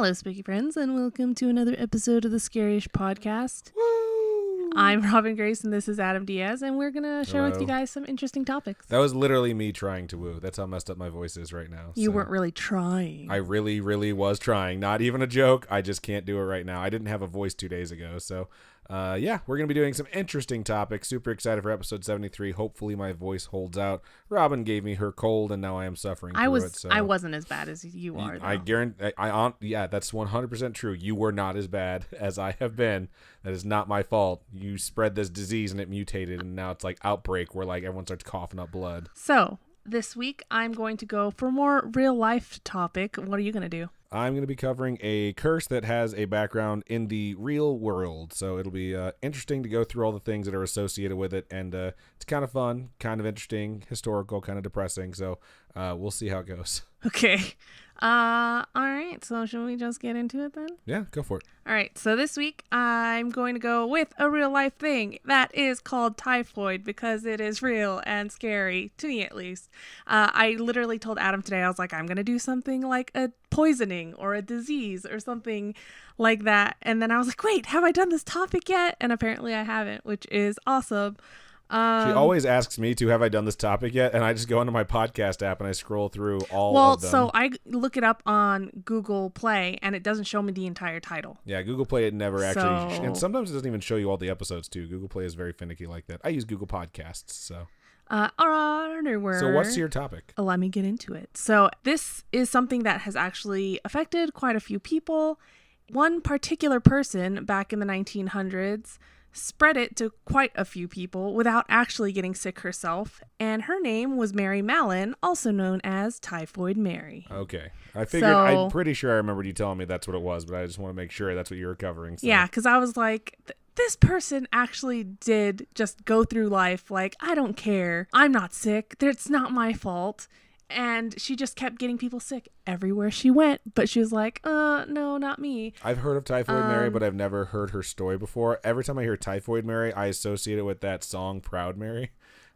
Hello, spooky friends, and welcome to another episode of the Scariest Podcast. Woo! I'm Robin Grace, and this is Adam Diaz, and we're going to share with you guys some interesting topics. That was literally me trying to woo. That's how messed up my voice is right now. You weren't really trying. I really, really was trying. Not even a joke. I just can't do it right now. I didn't have a voice 2 days ago, so... we're going to be doing some interesting topics. Super excited for episode 73. Hopefully my voice holds out. Robin gave me her cold, and now I am suffering through it. So. I wasn't as bad as you are, though. I guarantee. Yeah, that's 100% true. You were not as bad as I have been. That is not my fault. You spread this disease, and it mutated, and now it's like outbreak where like everyone starts coughing up blood. So, this week, I'm going to go for a more real-life topic. What are you going to do? I'm going to be covering a curse that has a background in the real world. So it'll be interesting to go through all the things that are associated with it. And it's kind of fun, kind of interesting, historical, kind of depressing. So we'll see how it goes. Okay. All right. So should we just get into it then? Yeah, go for it. All right. So this week I'm going to go with a real life thing that is called typhoid because it is real and scary, to me at least. I literally told Adam today, I was like, I'm going to do something like a poisoning or a disease or something like that. And then I was like, wait, have I done this topic yet? And apparently I haven't, which is awesome. She always asks me to, have I done this topic yet? And I just go into my podcast app and I scroll through all of them. So I look it up on Google Play and it doesn't show me the entire title. Yeah, Google Play, it never actually, and sometimes it doesn't even show you all the episodes too. Google Play is very finicky like that. I use Google Podcasts, so. So what's your topic? Let me get into it. So this is something that has actually affected quite a few people. One particular person back in the 1900s spread it to quite a few people without actually getting sick herself, and her name was Mary Mallon, also known as Typhoid Mary. Okay. I figured, I'm pretty sure I remembered you telling me that's what it was, but I just want to make sure that's what you were covering. So. Yeah, because I was like, this person actually did just go through life like, I don't care. I'm not sick. It's not my fault. And she just kept getting people sick everywhere she went. But she was like, no, not me. I've heard of Typhoid Mary, but I've never heard her story before. Every time I hear Typhoid Mary, I associate it with that song Proud Mary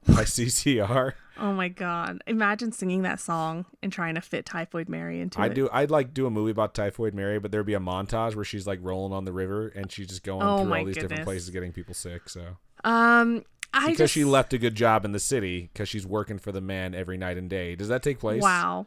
by CCR. Oh my God. Imagine singing that song and trying to fit Typhoid Mary into it. I'd like do a movie about Typhoid Mary, but there'd be a montage where she's like rolling on the river and she's just going through all these different places getting people sick. So because she left a good job in the city because she's working for the man every night and day. Does that take place? Wow.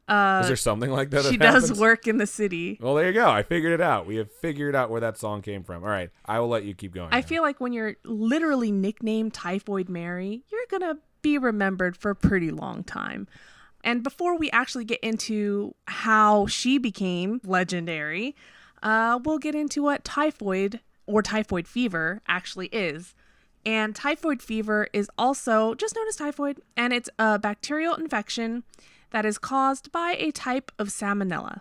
Is there something like that? She does work in the city. Well, there you go. I figured it out. We have figured out where that song came from. All right. I will let you keep going. I feel like when you're literally nicknamed Typhoid Mary, you're going to be remembered for a pretty long time. And before we actually get into how she became legendary, we'll get into what typhoid or typhoid fever actually is. And typhoid fever is also just known as typhoid, and it's a bacterial infection that is caused by a type of salmonella.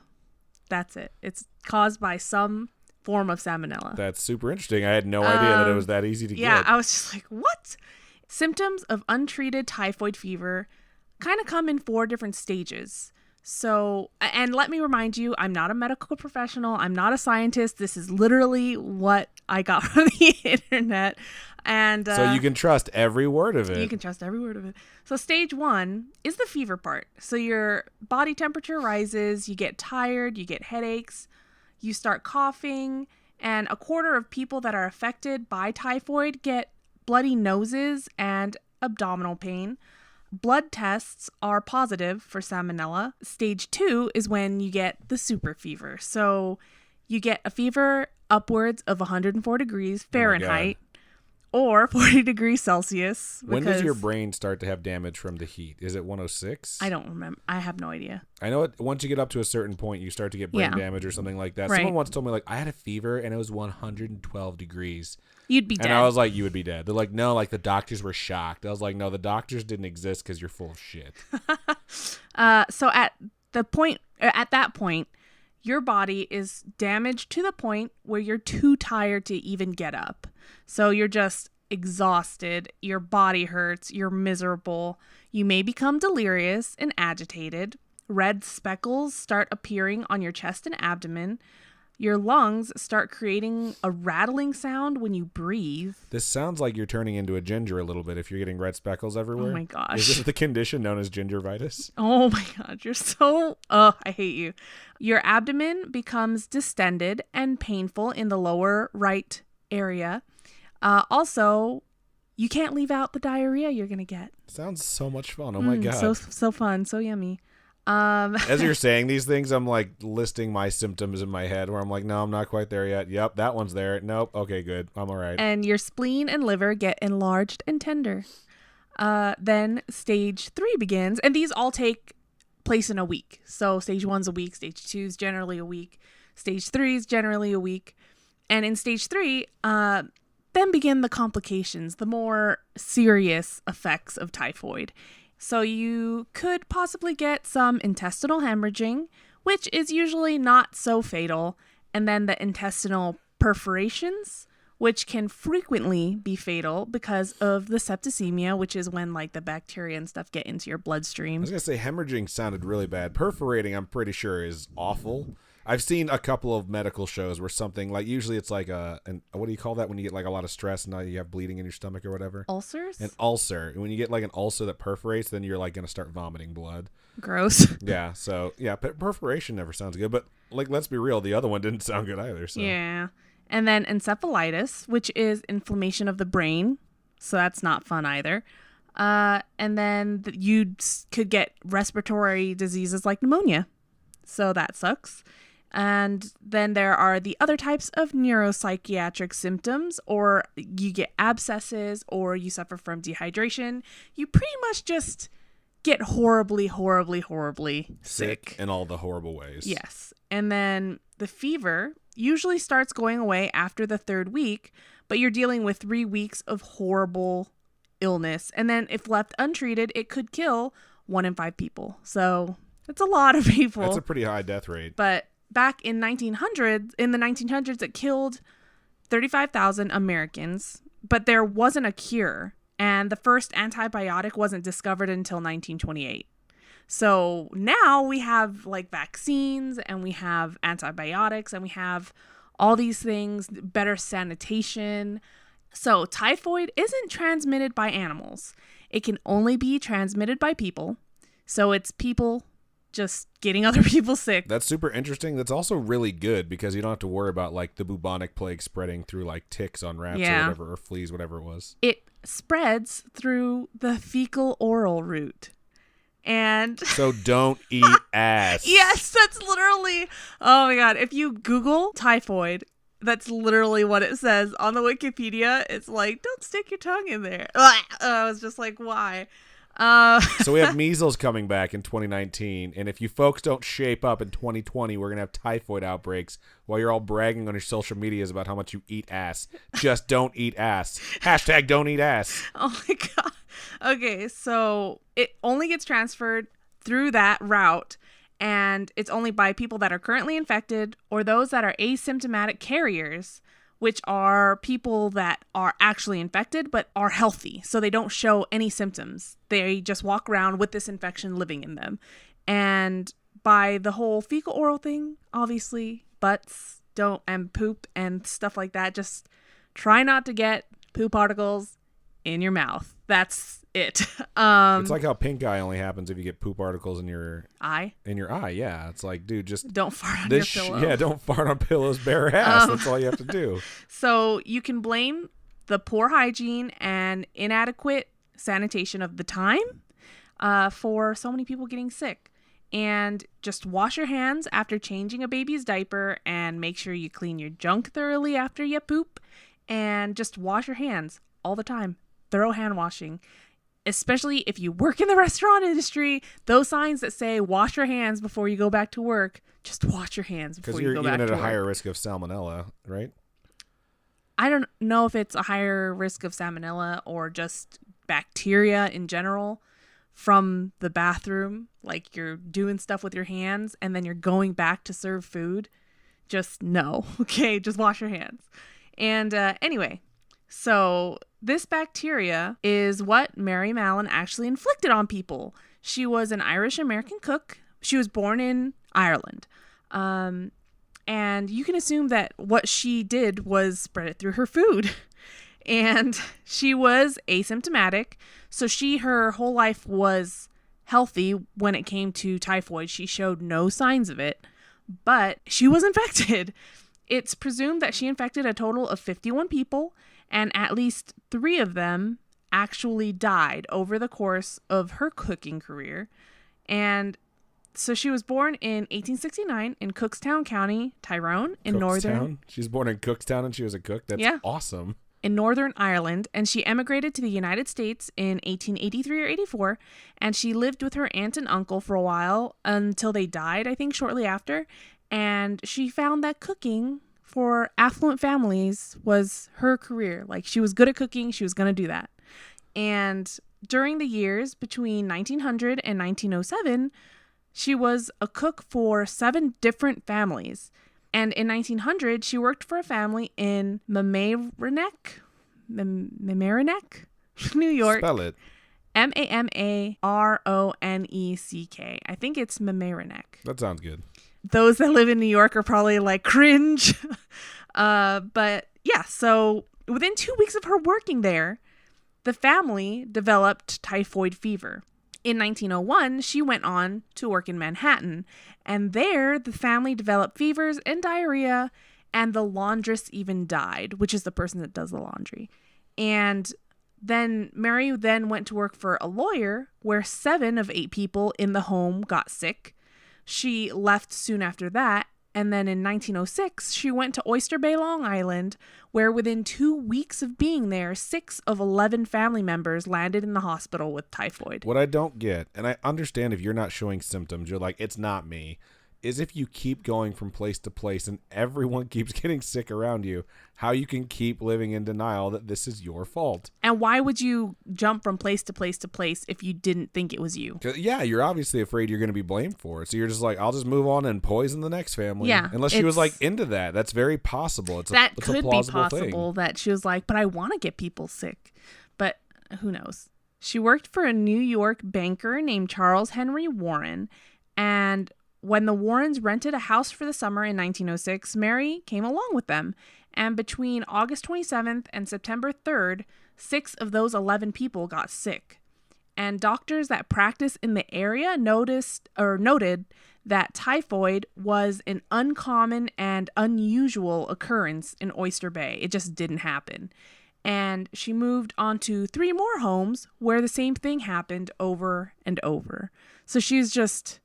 That's it. It's caused by some form of salmonella. That's super interesting. I had no idea that it was that easy to get. Yeah, I was just like, what? Symptoms of untreated typhoid fever kind of come in 4 different stages. So, and let me remind you, I'm not a medical professional. I'm not a scientist. This is literally what I got from the internet. And so you can trust every word of it. You can trust every word of it. So stage 1 is the fever part. So your body temperature rises, you get tired, you get headaches, you start coughing, and a quarter of people that are affected by typhoid get bloody noses and abdominal pain. Blood tests are positive for salmonella. Stage 2 is when you get the super fever. So you get a fever upwards of 104 degrees Fahrenheit. Or 40 degrees Celsius. When does your brain start to have damage from the heat? Is it 106? I don't remember. I have no idea. I know once you get up to a certain point, you start to get brain damage or something like that. Right. Someone once told me, like, I had a fever and it was 112 degrees. You'd be dead. And I was like, you would be dead. They're like, no, like the doctors were shocked. I was like, no, the doctors didn't exist because you're full of shit. So at that point, your body is damaged to the point where you're too tired to even get up. So you're just exhausted, your body hurts, you're miserable, you may become delirious and agitated, red speckles start appearing on your chest and abdomen, your lungs start creating a rattling sound when you breathe. This sounds like you're turning into a ginger a little bit if you're getting red speckles everywhere. Oh my gosh. Is this the condition known as gingivitis? Oh my God, you're so... Oh, I hate you. Your abdomen becomes distended and painful in the lower right area. Also, you can't leave out the diarrhea you're going to get. Sounds so much fun. Oh my God. So fun. So yummy. As you're saying these things, I'm like listing my symptoms in my head where I'm like, no, I'm not quite there yet. Yep, that one's there. Nope. Okay, good. I'm all right. And your spleen and liver get enlarged and tender. Then stage 3 begins, and these all take place in a week. So stage 1's a week, stage 2's generally a week, stage 3's generally a week. And in stage 3, then begin the complications, the more serious effects of typhoid. So you could possibly get some intestinal hemorrhaging, which is usually not so fatal, and then the intestinal perforations, which can frequently be fatal because of the septicemia, which is when like the bacteria and stuff get into your bloodstream. I was going to say hemorrhaging sounded really bad. Perforating, I'm pretty sure, is awful. I've seen a couple of medical shows where something like, usually it's like what do you call that when you get like a lot of stress and now you have bleeding in your stomach or whatever? Ulcers? An ulcer. When you get like an ulcer that perforates, then you're like going to start vomiting blood. Gross. Yeah. So yeah, perforation never sounds good, but like, let's be real. The other one didn't sound good either. So. Yeah. And then encephalitis, which is inflammation of the brain. So that's not fun either. And then you could get respiratory diseases like pneumonia. So that sucks. And then there are the other types of neuropsychiatric symptoms, or you get abscesses, or you suffer from dehydration. You pretty much just get horribly, horribly, horribly sick. In all the horrible ways. Yes. And then the fever usually starts going away after the 3rd week, but you're dealing with 3 weeks of horrible illness. And then if left untreated, it could kill 1 in 5 people. So that's a lot of people. That's a pretty high death rate. But back in the 1900s, it killed 35,000 Americans, but there wasn't a cure. And the first antibiotic wasn't discovered until 1928. So now we have like vaccines and we have antibiotics and we have all these things, better sanitation. So typhoid isn't transmitted by animals. It can only be transmitted by people. So it's people just getting other people sick. That's super interesting. That's also really good because you don't have to worry about like the bubonic plague spreading through like ticks on rats or whatever, or fleas, whatever it was. It spreads through the fecal oral route. And so don't eat ass. Yes, that's literally, oh my God. If you Google typhoid, that's literally what it says on the Wikipedia. It's like, don't stick your tongue in there. I was just like, why? So we have measles coming back in 2019, and if you folks don't shape up in 2020, we're gonna have typhoid outbreaks while you're all bragging on your social medias about how much you eat ass. Just don't eat ass. Hashtag don't eat ass. Oh my God. Okay, so it only gets transferred through that route, and it's only by people that are currently infected or those that are asymptomatic carriers, which are people that are actually infected but are healthy. So they don't show any symptoms. They just walk around with this infection living in them. And by the whole fecal oral thing, obviously, butts don't, and poop and stuff like that, just try not to get poop particles in your mouth. That's it. It's like how pink eye only happens if you get poop particles in your eye. Yeah, it's like, dude, just don't fart on your pillow. Yeah, don't fart on pillows, bare ass. That's all you have to do. So you can blame the poor hygiene and inadequate sanitation of the time for so many people getting sick. And just wash your hands after changing a baby's diaper, and make sure you clean your junk thoroughly after you poop, and just wash your hands all the time. Thorough hand washing, especially if you work in the restaurant industry. Those signs that say wash your hands before you go back to work, just wash your hands before you go back to work. Because you're even at a higher risk of salmonella, right? I don't know if it's a higher risk of salmonella or just bacteria in general from the bathroom. Like you're doing stuff with your hands and then you're going back to serve food. Just no. Okay, just wash your hands. And anyway, so this bacteria is what Mary Mallon actually inflicted on people. She was an Irish-American cook. She was born in Ireland. And you can assume that what she did was spread it through her food. And she was asymptomatic. So her whole life was healthy when it came to typhoid. She showed no signs of it, but she was infected. It's presumed that she infected a total of 51 people, and at least 3 of them actually died over the course of her cooking career. And so she was born in 1869 in Cookstown County, Tyrone, in northern. She's born in Cookstown and she was a cook. That's awesome. In Northern Ireland, and she emigrated to the United States in 1883 or 84, and she lived with her aunt and uncle for a while until they died, I think, shortly after. And she found that cooking for affluent families was her career. Like, she was good at cooking. She was going to do that. And during the years between 1900 and 1907, she was a cook for 7 different families. And in 1900, she worked for a family in Mamaroneck, New York. Spell it. Mamaroneck. I think it's Mamaroneck. That sounds good. Those that live in New York are probably like, cringe. But yeah, so within 2 weeks of her working there, the family developed typhoid fever. In 1901, she went on to work in Manhattan, and there the family developed fevers and diarrhea, and the laundress even died, which is the person that does the laundry. And then Mary went to work for a lawyer where 7 of 8 people in the home got sick. She left soon after that, and then in 1906, she went to Oyster Bay, Long Island, where within 2 weeks of being there, 6 of 11 family members landed in the hospital with typhoid. What I don't get, and I understand if you're not showing symptoms, you're like, it's not me, is if you keep going from place to place and everyone keeps getting sick around you, how you can keep living in denial that this is your fault. And why would you jump from place to place to place if you didn't think it was you? Yeah, you're obviously afraid you're going to be blamed for it. So you're just like, I'll just move on and poison the next family. Yeah. Unless she was like into that. That's very possible. It's that a could be plausible possible thing. That she was like, but I want to get people sick. But who knows? She worked for a New York banker named Charles Henry Warren, and when the Warrens rented a house for the summer in 1906, Mary came along with them. And between August 27th and September 3rd, 6 of those 11 people got sick. And doctors that practice in the area noted that typhoid was an uncommon and unusual occurrence in Oyster Bay. It just didn't happen. And she moved on to 3 more homes where the same thing happened over and over. So she's just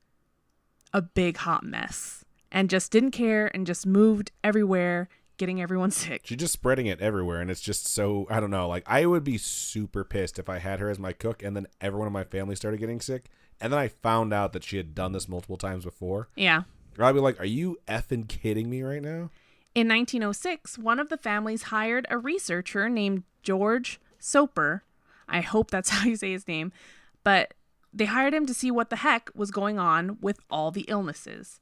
a big hot mess and just didn't care and just moved everywhere, getting everyone sick. She's just spreading it everywhere, and it's just so, I don't know, like, I would be super pissed if I had her as my cook and then everyone in my family started getting sick, and then I found out that she had done this multiple times before. Yeah. I'd be like, are you effing kidding me right now? In 1906, one of the families hired a researcher named George Soper. I hope that's how you say his name. But they hired him to see what the heck was going on with all the illnesses.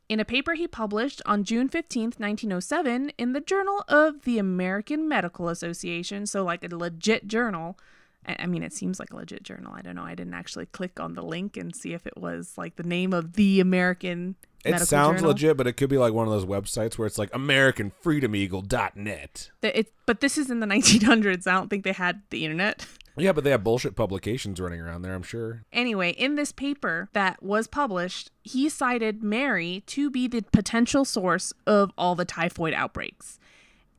In a paper he published on June 15th, 1907, in the Journal of the American Medical Association, so like a legit journal. I mean, it seems like a legit journal. I don't know. I didn't actually click on the link and see if it was like the name of the American Medical Journal. It sounds legit, but it could be like one of those websites where it's like AmericanFreedomEagle.net. But this is in the 1900s. I don't think they had the internet. Yeah, but they have bullshit publications running around there, I'm sure. Anyway, in this paper that was published, he cited Mary to be the potential source of all the typhoid outbreaks.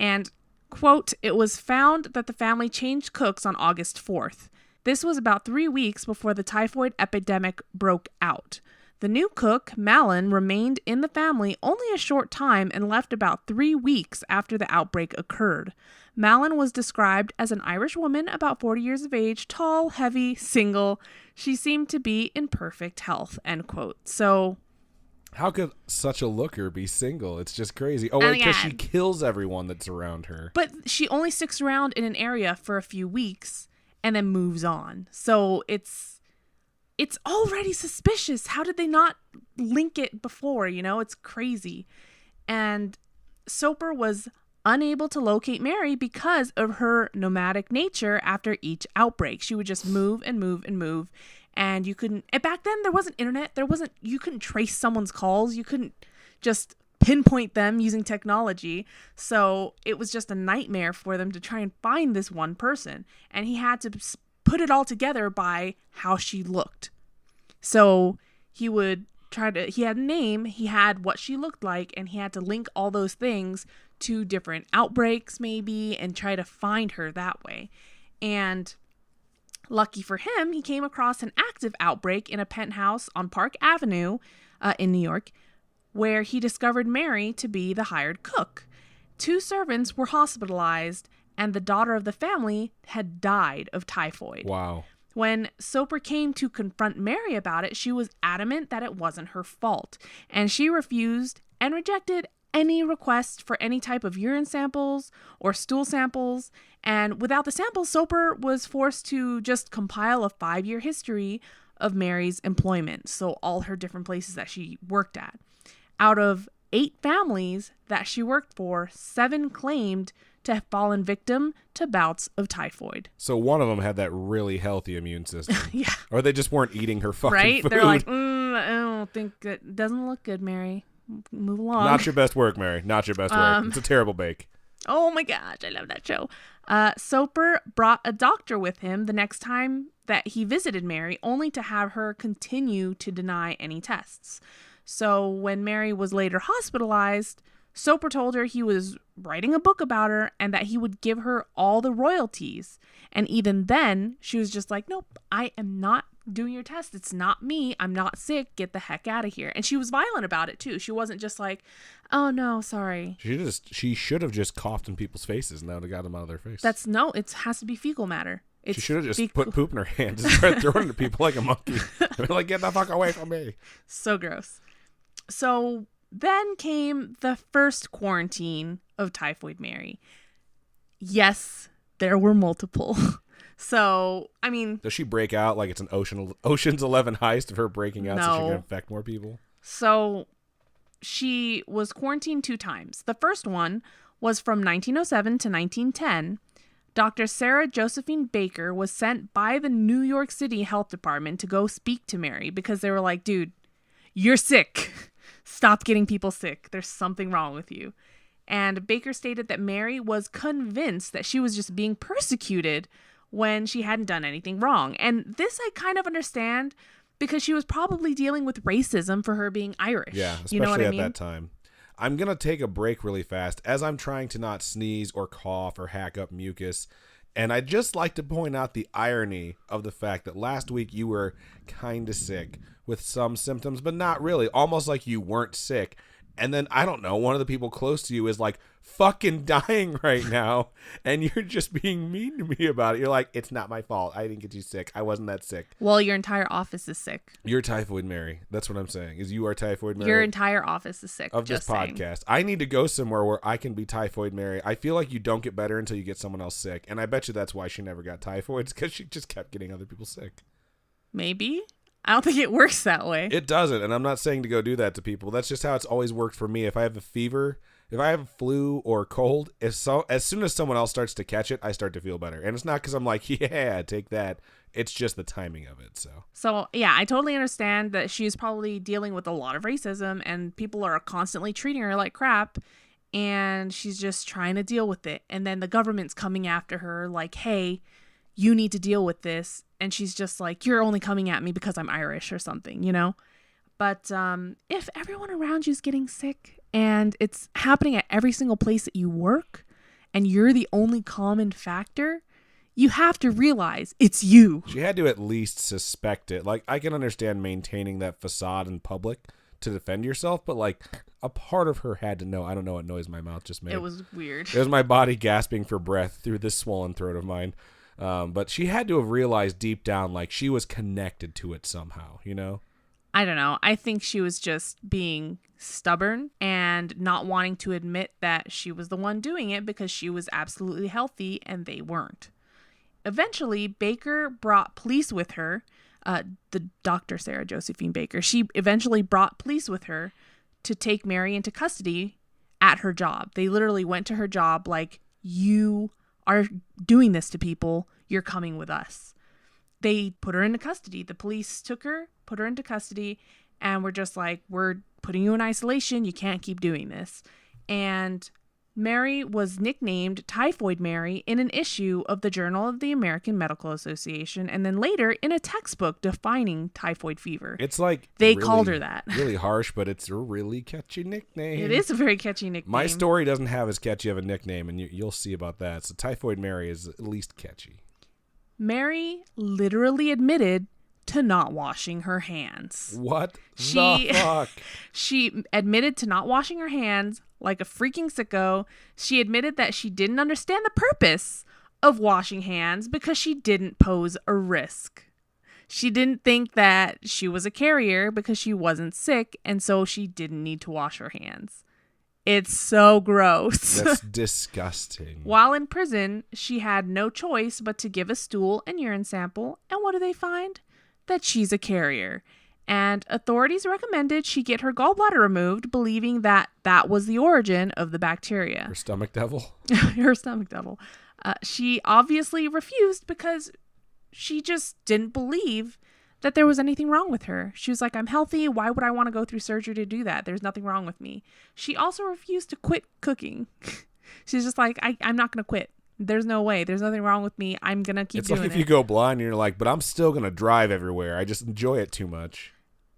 And, quote, it was found that the family changed cooks on August 4th. This was about 3 weeks before the typhoid epidemic broke out. The new cook, Malin, remained in the family only a short time and left about 3 weeks after the outbreak occurred. Malin was described as an Irish woman about 40 years of age, tall, heavy, single. She seemed to be in perfect health, end quote. So, how could such a looker be single? It's just crazy. Oh, wait, because she kills everyone that's around her. But she only sticks around in an area for a few weeks and then moves on. So it's already suspicious. How did they not link it before? You know, it's crazy. And Soper was unable to locate Mary because of her nomadic nature after each outbreak. She would just move and move and move. And back then there wasn't internet. You couldn't trace someone's calls. You couldn't just pinpoint them using technology. So it was just a nightmare for them to try and find this one person. And he had to put it all together by how she looked. So he would he had a name, he had what she looked like, and he had to link all those things to different outbreaks maybe and try to find her that way. And lucky for him, he came across an active outbreak in a penthouse on Park Avenue in New York, where he discovered Mary to be the hired cook. 2 servants were hospitalized, and the daughter of the family had died of typhoid. Wow. When Soper came to confront Mary about it, she was adamant that it wasn't her fault, and she refused and rejected any request for any type of urine samples or stool samples. And without the samples, Soper was forced to just compile a 5-year history of Mary's employment, so all her different places that she worked at. Out of 8 families that she worked for, 7 claimed to have fallen victim to bouts of typhoid. So one of them had that really healthy immune system. Yeah. Or they just weren't eating her fucking right? food. They're like, I don't think it doesn't look good, Mary. Move along. Not your best work, Mary. Not your best work. It's a terrible bake. Oh my gosh, I love that show. Soper brought a doctor with him the next time that he visited Mary, only to have her continue to deny any tests. So when Mary was later hospitalized, Soper told her he was writing a book about her and that he would give her all the royalties. And even then, she was just like, nope, I am not doing your test. It's not me. I'm not sick. Get the heck out of here. And she was violent about it too. She wasn't just like, oh no, sorry. She should have just coughed in people's faces and that would have got them out of their face. It has to be fecal matter. She should have just put poop in her hands and started throwing it at people like a monkey. They're like, get the fuck away from me. So gross. So then came the first quarantine of Typhoid Mary. Yes, there were multiple. So, I mean... Does she break out like it's an Ocean's 11 heist of her breaking out so she can infect more people? So, she was quarantined 2 times. The first one was from 1907 to 1910. Dr. Sarah Josephine Baker was sent by the New York City Health Department to go speak to Mary because they were like, dude, you're sick. Stop getting people sick. There's something wrong with you. And Baker stated that Mary was convinced that she was just being persecuted when she hadn't done anything wrong. And this I kind of understand because she was probably dealing with racism for her being Irish. Yeah, especially you know what I mean? at that time. I'm going to take a break really fast as I'm trying to not sneeze or cough or hack up mucus. And I'd just like to point out the irony of the fact that last week you were kind of sick with some symptoms, but not really, almost like you weren't sick. And then, I don't know, one of the people close to you is like fucking dying right now. And you're just being mean to me about it. You're like, it's not my fault. I didn't get you sick. I wasn't that sick. Well, your entire office is sick. You're Typhoid Mary. That's what I'm saying, is you are Typhoid Mary. Your entire office is sick. Of this podcast. I need to go somewhere where I can be Typhoid Mary. I feel like you don't get better until you get someone else sick. And I bet you that's why she never got typhoid. It's because she just kept getting other people sick. Maybe. I don't think it works that way. It doesn't, and I'm not saying to go do that to people. That's just how it's always worked for me. If I have a fever, if I have a flu or cold, as soon as someone else starts to catch it, I start to feel better. And it's not because I'm like, yeah, take that. It's just the timing of it. So, yeah, I totally understand that she's probably dealing with a lot of racism, and people are constantly treating her like crap, and she's just trying to deal with it. And then the government's coming after her like, hey, you need to deal with this. And she's just like, you're only coming at me because I'm Irish or something, you know? But if everyone around you is getting sick and it's happening at every single place that you work and you're the only common factor, you have to realize it's you. She had to at least suspect it. Like, I can understand maintaining that facade in public to defend yourself, but like a part of her had to know. I don't know what noise my mouth just made. It was weird. It was my body gasping for breath through this swollen throat of mine. But she had to have realized deep down, like, she was connected to it somehow, you know? I don't know. I think she was just being stubborn and not wanting to admit that she was the one doing it because she was absolutely healthy and they weren't. Eventually, Baker brought police with her, the Dr. Sarah Josephine Baker. She eventually brought police with her to take Mary into custody at her job. They literally went to her job like, you are doing this to people, you're coming with us. They put her into custody. The police took her, put her into custody, and were just like, we're putting you in isolation. You can't keep doing this. And Mary was nicknamed Typhoid Mary in an issue of the Journal of the American Medical Association, and then later in a textbook defining typhoid fever. It's like they really, called her that. Really harsh, but it's a really catchy nickname. It is a very catchy nickname. My story doesn't have as catchy of a nickname, and you'll see about that. So Typhoid Mary is at least catchy. Mary literally admitted to not washing her hands. What the fuck? She admitted to not washing her hands like a freaking sicko. She admitted that she didn't understand the purpose of washing hands because she didn't pose a risk. She didn't think that she was a carrier because she wasn't sick, and so she didn't need to wash her hands. It's so gross. That's disgusting. While in prison, she had no choice but to give a stool and urine sample, and what do they find? That she's a carrier. And authorities recommended she get her gallbladder removed, believing that that was the origin of the bacteria. Her stomach devil? Her stomach devil. She obviously refused because she just didn't believe that there was anything wrong with her. She was like, I'm healthy. Why would I want to go through surgery to do that? There's nothing wrong with me. She also refused to quit cooking. She's just like, I'm not going to quit. There's no way. There's nothing wrong with me. I'm going to keep doing it. It's like if you go blind and you're like, but I'm still going to drive everywhere. I just enjoy it too much.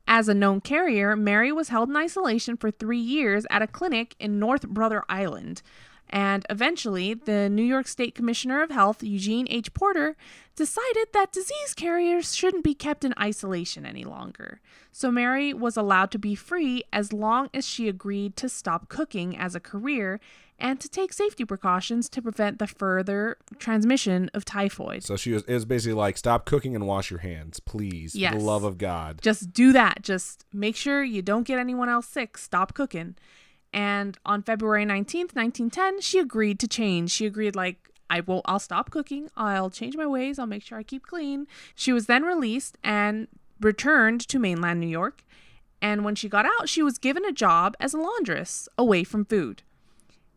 As a known carrier, Mary was held in isolation for 3 years at a clinic in North Brother Island. And eventually, the New York State Commissioner of Health, Eugene H. Porter, decided that disease carriers shouldn't be kept in isolation any longer. So Mary was allowed to be free as long as she agreed to stop cooking as a career and to take safety precautions to prevent the further transmission of typhoid. So it was basically like, stop cooking and wash your hands, please. Yes. For the love of God. Just do that. Just make sure you don't get anyone else sick. Stop cooking. And on February 19th, 1910, she agreed to change. She agreed, like, I'll stop cooking. I'll change my ways. I'll make sure I keep clean. She was then released and returned to mainland New York. And when she got out, she was given a job as a laundress away from food.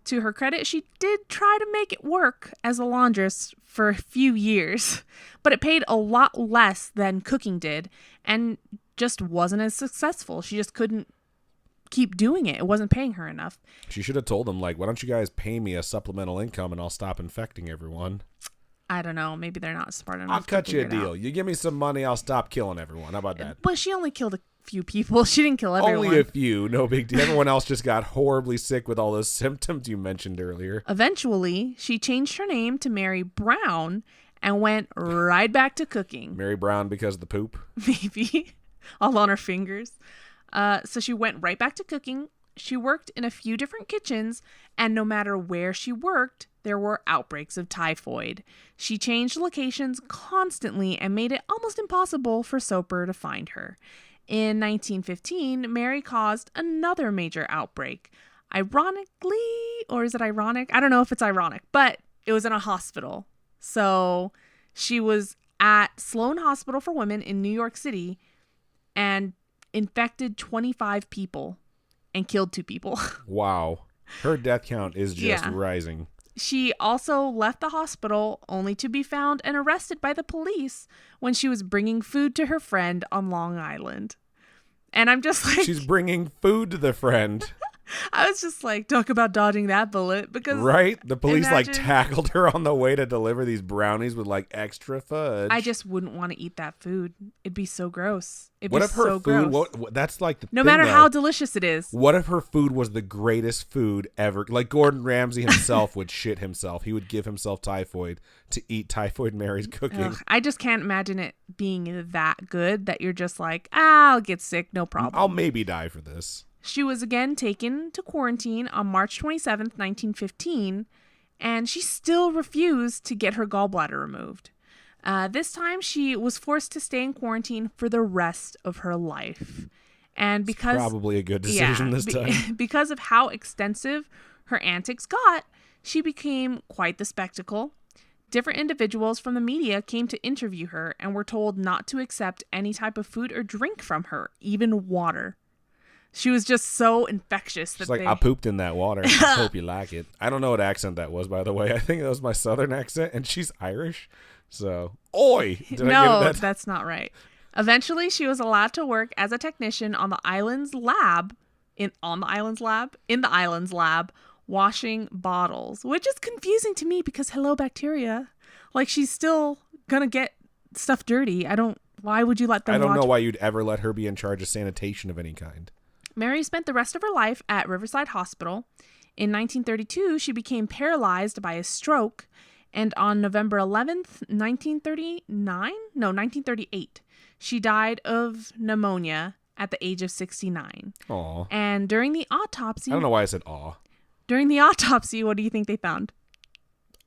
To her credit, she did try to make it work as a laundress for a few years, but it paid a lot less than cooking did and just wasn't as successful. She just couldn't keep doing it. It wasn't paying her enough. She should have told them, like, why don't you guys pay me a supplemental income and I'll stop infecting everyone? I don't know. Maybe they're not smart enough. I'll cut you a deal. You give me some money, I'll stop killing everyone. How about that? But she only killed a few people. She didn't kill everyone. Only a few. No big deal. Everyone else just got horribly sick with all those symptoms you mentioned earlier. Eventually, she changed her name to Mary Brown and went right back to cooking. Mary Brown because of the poop? Maybe. All on her fingers. So she went right back to cooking. She worked in a few different kitchens, and no matter where she worked, there were outbreaks of typhoid. She changed locations constantly and made it almost impossible for Soper to find her. In 1915, Mary caused another major outbreak. Ironically, or is it ironic? I don't know if it's ironic, but it was in a hospital. So she was at Sloan Hospital for Women in New York City and infected 25 people and killed 2 people. Wow. Her death count is just rising. She also left the hospital only to be found and arrested by the police when she was bringing food to her friend on Long Island. And I'm just like... She's bringing food to the friend. I was just like, talk about dodging that bullet. Because right? The police tackled her on the way to deliver these brownies with extra fudge. I just wouldn't want to eat that food. It'd be so gross. What if her food? That's like the no thing, matter though. how delicious it is. What if her food was the greatest food ever? Like Gordon Ramsay himself would shit himself. He would give himself typhoid to eat Typhoid Mary's cooking. Ugh, I just can't imagine it being that good that you're just like, I'll get sick, no problem. I'll maybe die for this. She was again taken to quarantine on March 27th, 1915, and she still refused to get her gallbladder removed. This time, she was forced to stay in quarantine for the rest of her life. And because it's probably a good decision this time. Because of how extensive her antics got, she became quite the spectacle. Different individuals from the media came to interview her and were told not to accept any type of food or drink from her, even water. She was just so infectious. She's like, I pooped in that water. I hope you like it. I don't know what accent that was, by the way. I think that was my southern accent, and she's Irish. So, oi! No, that's not right. Eventually, she was allowed to work as a technician on the island's lab in the island's lab, washing bottles, which is confusing to me because hello bacteria. Like, she's still gonna get stuff dirty. Why would you let them I don't watch? know why you'd ever let her be in charge of sanitation of any kind. Mary spent the rest of her life at Riverside Hospital. In 1932, she became paralyzed by a stroke, and on November 11th, 1938, she died of pneumonia at the age of 69. Aw. And during the autopsy... I don't know why I said aw. During the autopsy, what do you think they found?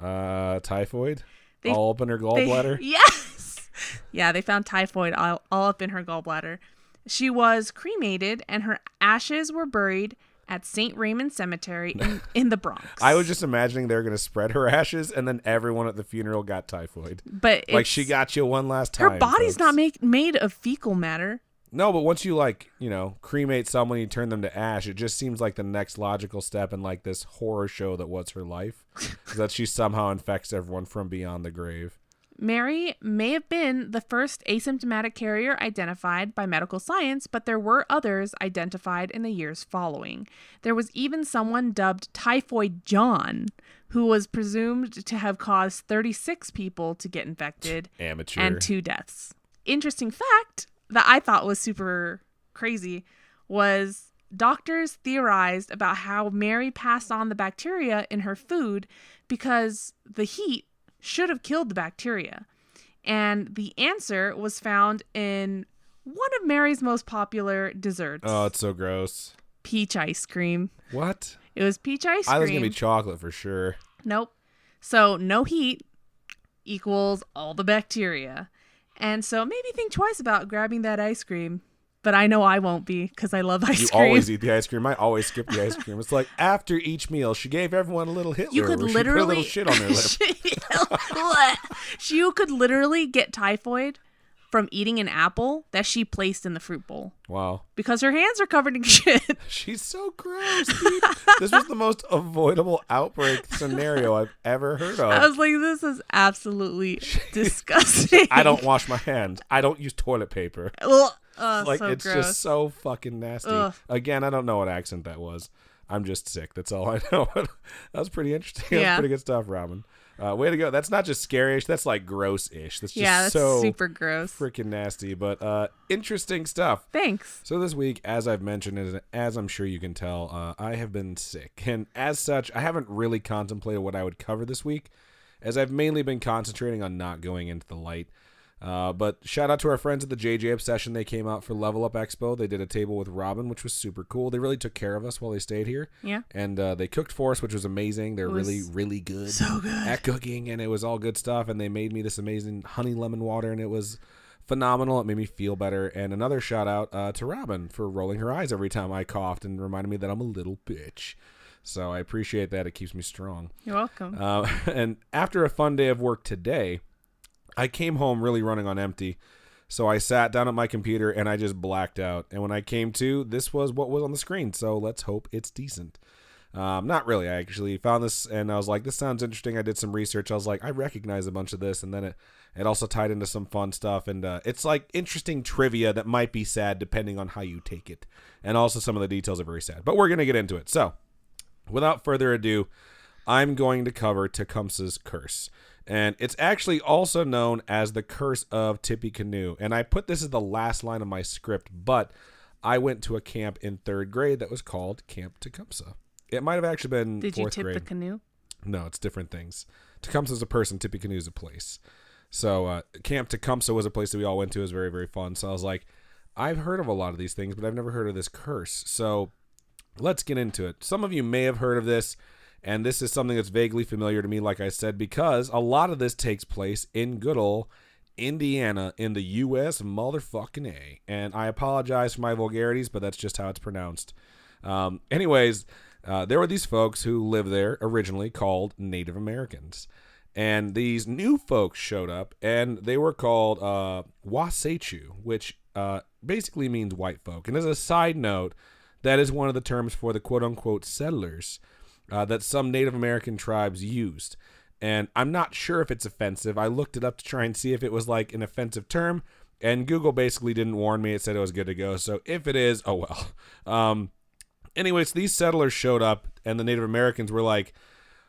Typhoid? All up in her gallbladder? Yes! Yeah, they found typhoid all up in her gallbladder. She was cremated, and her ashes were buried at St. Raymond Cemetery in the Bronx. I was just imagining they were going to spread her ashes, and then everyone at the funeral got typhoid. But like, she got you one last time. Her body's folks. not made of fecal matter. No, but once you, cremate someone, you turn them to ash, it just seems like the next logical step in, this horror show that was her life. Is that she somehow infects everyone from beyond the grave. Mary may have been the first asymptomatic carrier identified by medical science, but there were others identified in the years following. There was even someone dubbed Typhoid John, who was presumed to have caused 36 people to get infected. Amateur. And 2 deaths. Interesting fact that I thought was super crazy was doctors theorized about how Mary passed on the bacteria in her food because the heat should have killed the bacteria. And the answer was found in one of Mary's most popular desserts. Oh, it's so gross. Peach ice cream. What? It was peach ice cream. I was going to be chocolate for sure. Nope. So no heat equals all the bacteria. And so maybe think twice about grabbing that ice cream. But I know I won't be because I love ice cream. You always eat the ice cream. I always skip the ice cream. It's like after each meal, she gave everyone a little Hitler. You could literally she put a little shit on their lip. You could literally get typhoid from eating an apple that she placed in the fruit bowl. Wow. Because her hands are covered in shit. She's so gross, dude. This was the most avoidable outbreak scenario I've ever heard of. I was like, this is absolutely disgusting. I don't wash my hands. I don't use toilet paper. So it's gross. Just so fucking nasty. Ugh. Again, I don't know what accent that was. I'm just sick. That's all I know. That was pretty interesting. Yeah. That's pretty good stuff, Robin. Way to go. That's not just scary-ish. That's like gross-ish. That's just that's so super gross. Freaking nasty. But interesting stuff. Thanks. So this week, as I've mentioned, and as I'm sure you can tell, I have been sick. And as such, I haven't really contemplated what I would cover this week, as I've mainly been concentrating on not going into the light. But shout out to our friends at the JJ Obsession. They came out for Level Up Expo. They did a table with Robin, which was super cool. They really took care of us while they stayed here. Yeah. And they cooked for us, which was amazing. They're really, really good. So good. At cooking, and it was all good stuff. And they made me this amazing honey lemon water, and it was phenomenal. It made me feel better. And another shout out to Robin for rolling her eyes every time I coughed and reminded me that I'm a little bitch. So I appreciate that. It keeps me strong. You're welcome. And after a fun day of work today, I came home really running on empty, so I sat down at my computer and I just blacked out. And when I came to, this was what was on the screen, so let's hope it's decent. Not really. I actually found this and I was like, this sounds interesting. I did some research. I was like, I recognize a bunch of this, and then it also tied into some fun stuff. And it's like interesting trivia that might be sad depending on how you take it. And also some of the details are very sad. But we're going to get into it. So, without further ado, I'm going to cover Tecumseh's curse. And it's actually also known as the Curse of Tippecanoe. And I put this as the last line of my script, but I went to a camp in 3rd grade that was called Camp Tecumseh. It might have actually been 4th grade. Did you tip the canoe? No, it's different things. Tecumseh is a person, Tippecanoe is a place. So Camp Tecumseh was a place that we all went to. It was very, very fun. So I was like, I've heard of a lot of these things, but I've never heard of this curse. So let's get into it. Some of you may have heard of this. And this is something that's vaguely familiar to me, like I said, because a lot of this takes place in good old Indiana in the U.S. motherfucking A. And I apologize for my vulgarities, but that's just how it's pronounced. Anyways, there were these folks who lived there originally called Native Americans. And these new folks showed up, and they were called Wasatch, which basically means white folk. And as a side note, that is one of the terms for the quote-unquote settlers that some Native American tribes used. And I'm not sure if it's offensive. I looked it up to try and see if it was like an offensive term, and Google basically didn't warn me. It said it was good to go. So if it is, oh well. Anyways, these settlers showed up, and the Native Americans were like,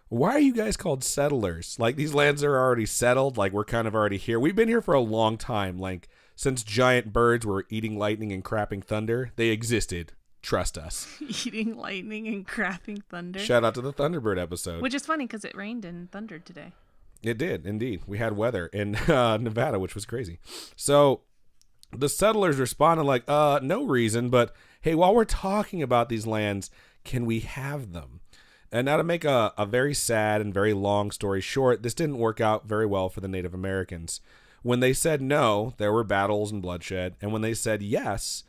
why are you guys called settlers? Like, these lands are already settled. Like, we're kind of already here. We've been here for a long time. Like, since giant birds were eating lightning and crapping thunder, they existed. Trust us. Eating lightning and crapping thunder. Shout out to the Thunderbird episode. Which is funny because it rained and thundered today. It did, indeed. We had weather in Nevada, which was crazy. So the settlers responded like, no reason, but hey, while we're talking about these lands, can we have them? And now to make a very sad and very long story short, this didn't work out very well for the Native Americans. When they said no, there were battles and bloodshed. And when they said yes,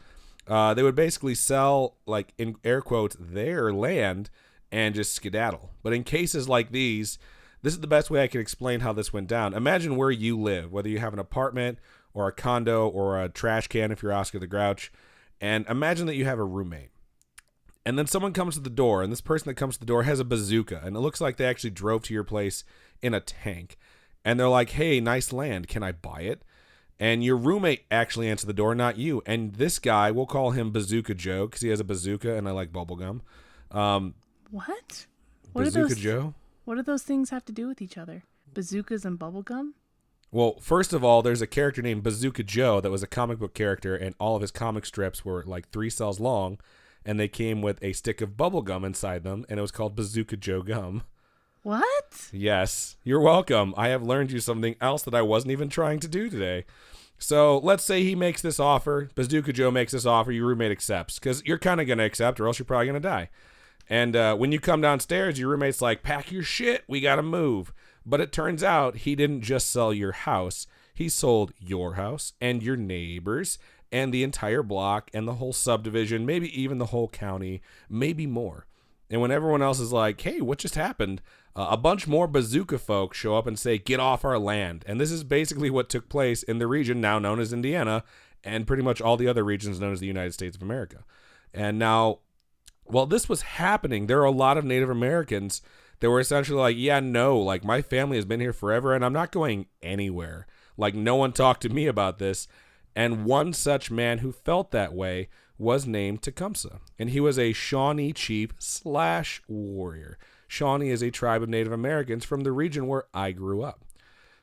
they would basically sell, like, in air quotes, their land and just skedaddle. But in cases like these, this is the best way I can explain how this went down. Imagine where you live, whether you have an apartment or a condo or a trash can if you're Oscar the Grouch. And imagine that you have a roommate. And then someone comes to the door, and this person that comes to the door has a bazooka. And it looks like they actually drove to your place in a tank. And they're like, hey, nice land. Can I buy it? And your roommate actually answered the door, not you. And this guy, we'll call him Bazooka Joe because he has a bazooka and I like bubblegum. What? Bazooka Joe? What do those things have to do with each other? Bazookas and bubblegum? Well, first of all, there's a character named Bazooka Joe that was a comic book character, and all of his comic strips were like 3 cells long, and they came with a stick of bubblegum inside them, and it was called Bazooka Joe Gum. What? Yes, you're welcome. I have learned you something else that I wasn't even trying to do today. So let's say he makes this offer. Bazooka Joe makes this offer. Your roommate accepts because you're kind of going to accept or else you're probably going to die. And when you come downstairs, your roommate's like, pack your shit. We got to move. But it turns out he didn't just sell your house. He sold your house and your neighbors and the entire block and the whole subdivision, maybe even the whole county, maybe more. And when everyone else is like, hey, what just happened? A bunch more bazooka folks show up and say, get off our land. And this is basically what took place in the region now known as Indiana and pretty much all the other regions known as the United States of America. And now, while this was happening, there are a lot of Native Americans that were essentially like, yeah, no, like my family has been here forever and I'm not going anywhere. Like no one talked to me about this. And one such man who felt that way was named Tecumseh. And he was a Shawnee chief / warrior. Shawnee is a tribe of Native Americans from the region where I grew up.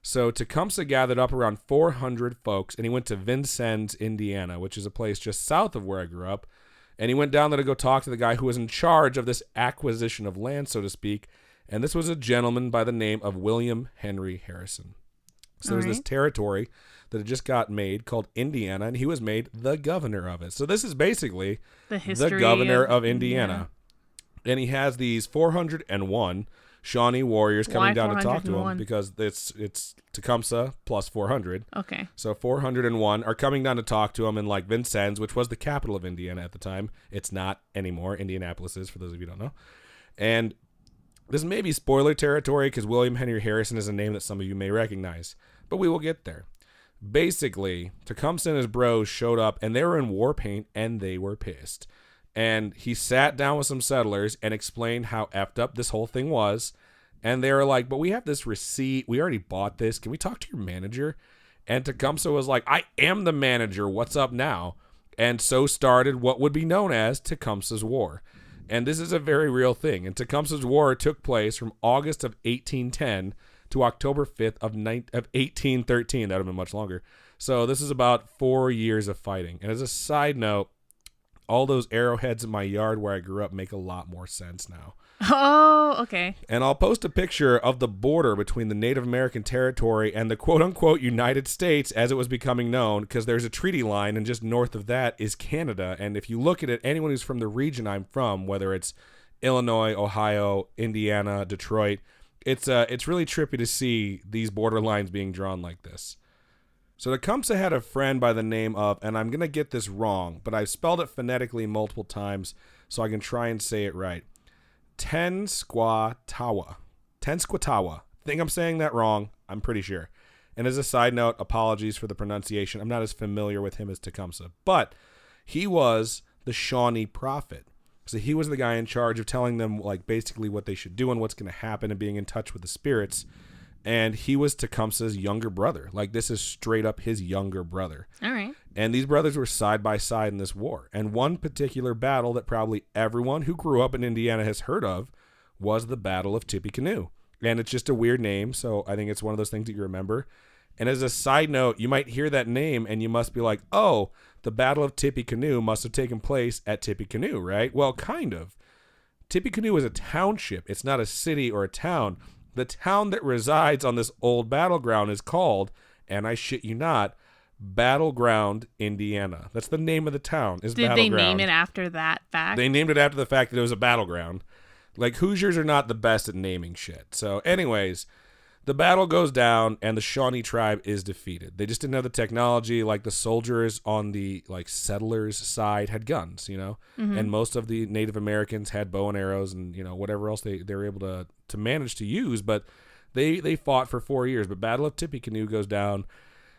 So Tecumseh gathered up around 400 folks, and he went to Vincennes, Indiana, which is a place just south of where I grew up. And he went down there to go talk to the guy who was in charge of this acquisition of land, so to speak. And this was a gentleman by the name of William Henry Harrison. So there's this territory that had just got made called Indiana, and he was made the governor of it. So this is basically the governor of Indiana. And he has these 401 Shawnee warriors coming down to talk to him because it's Tecumseh plus 400. Okay. So 401 are coming down to talk to him in like Vincennes, which was the capital of Indiana at the time. It's not anymore. Indianapolis is, for those of you who don't know. And this may be spoiler territory because William Henry Harrison is a name that some of you may recognize, but we will get there. Basically, Tecumseh and his bros showed up and they were in war paint and they were pissed. And he sat down with some settlers and explained how effed up this whole thing was. And they were like, but we have this receipt. We already bought this. Can we talk to your manager? And Tecumseh was like, I am the manager. What's up now? And so started what would be known as Tecumseh's War. And this is a very real thing. And Tecumseh's War took place from August of 1810 to October 5th of 1813. That would have been much longer. So this is about 4 years of fighting. And as a side note, all those arrowheads in my yard where I grew up make a lot more sense now. Oh, okay. And I'll post a picture of the border between the Native American territory and the quote-unquote United States as it was becoming known, because there's a treaty line, and just north of that is Canada. And if you look at it, anyone who's from the region I'm from, whether it's Illinois, Ohio, Indiana, Detroit, it's really trippy to see these border lines being drawn like this. So Tecumseh had a friend by the name of, and I'm going to get this wrong, but I've spelled it phonetically multiple times so I can try and say it right. Tenskwatawa. I think I'm saying that wrong. I'm pretty sure. And as a side note, apologies for the pronunciation. I'm not as familiar with him as Tecumseh. But he was the Shawnee prophet. So he was the guy in charge of telling them like basically what they should do and what's going to happen and being in touch with the spirits. And he was Tecumseh's younger brother. Like, this is straight up his younger brother. All right. And these brothers were side by side in this war. And one particular battle that probably everyone who grew up in Indiana has heard of was the Battle of Tippecanoe. And it's just a weird name, so I think it's one of those things that you remember. And as a side note, you might hear that name and you must be like, oh, the Battle of Tippecanoe must have taken place at Tippecanoe, right? Well, kind of. Tippecanoe is a township. It's not a city or a town. The town that resides on this old battleground is called, and I shit you not, Battleground, Indiana. That's the name of the town. Is Did Battleground. they name it after that fact? They named it after the fact that it was a battleground. Like, Hoosiers are not the best at naming shit. So, anyways, the battle goes down and the Shawnee tribe is defeated. They just didn't have the technology. Like, the soldiers on the settlers side had guns, and most of the Native Americans had bow and arrows and whatever else they were able to manage to use. But they fought for 4 years. But Battle of Tippecanoe goes down.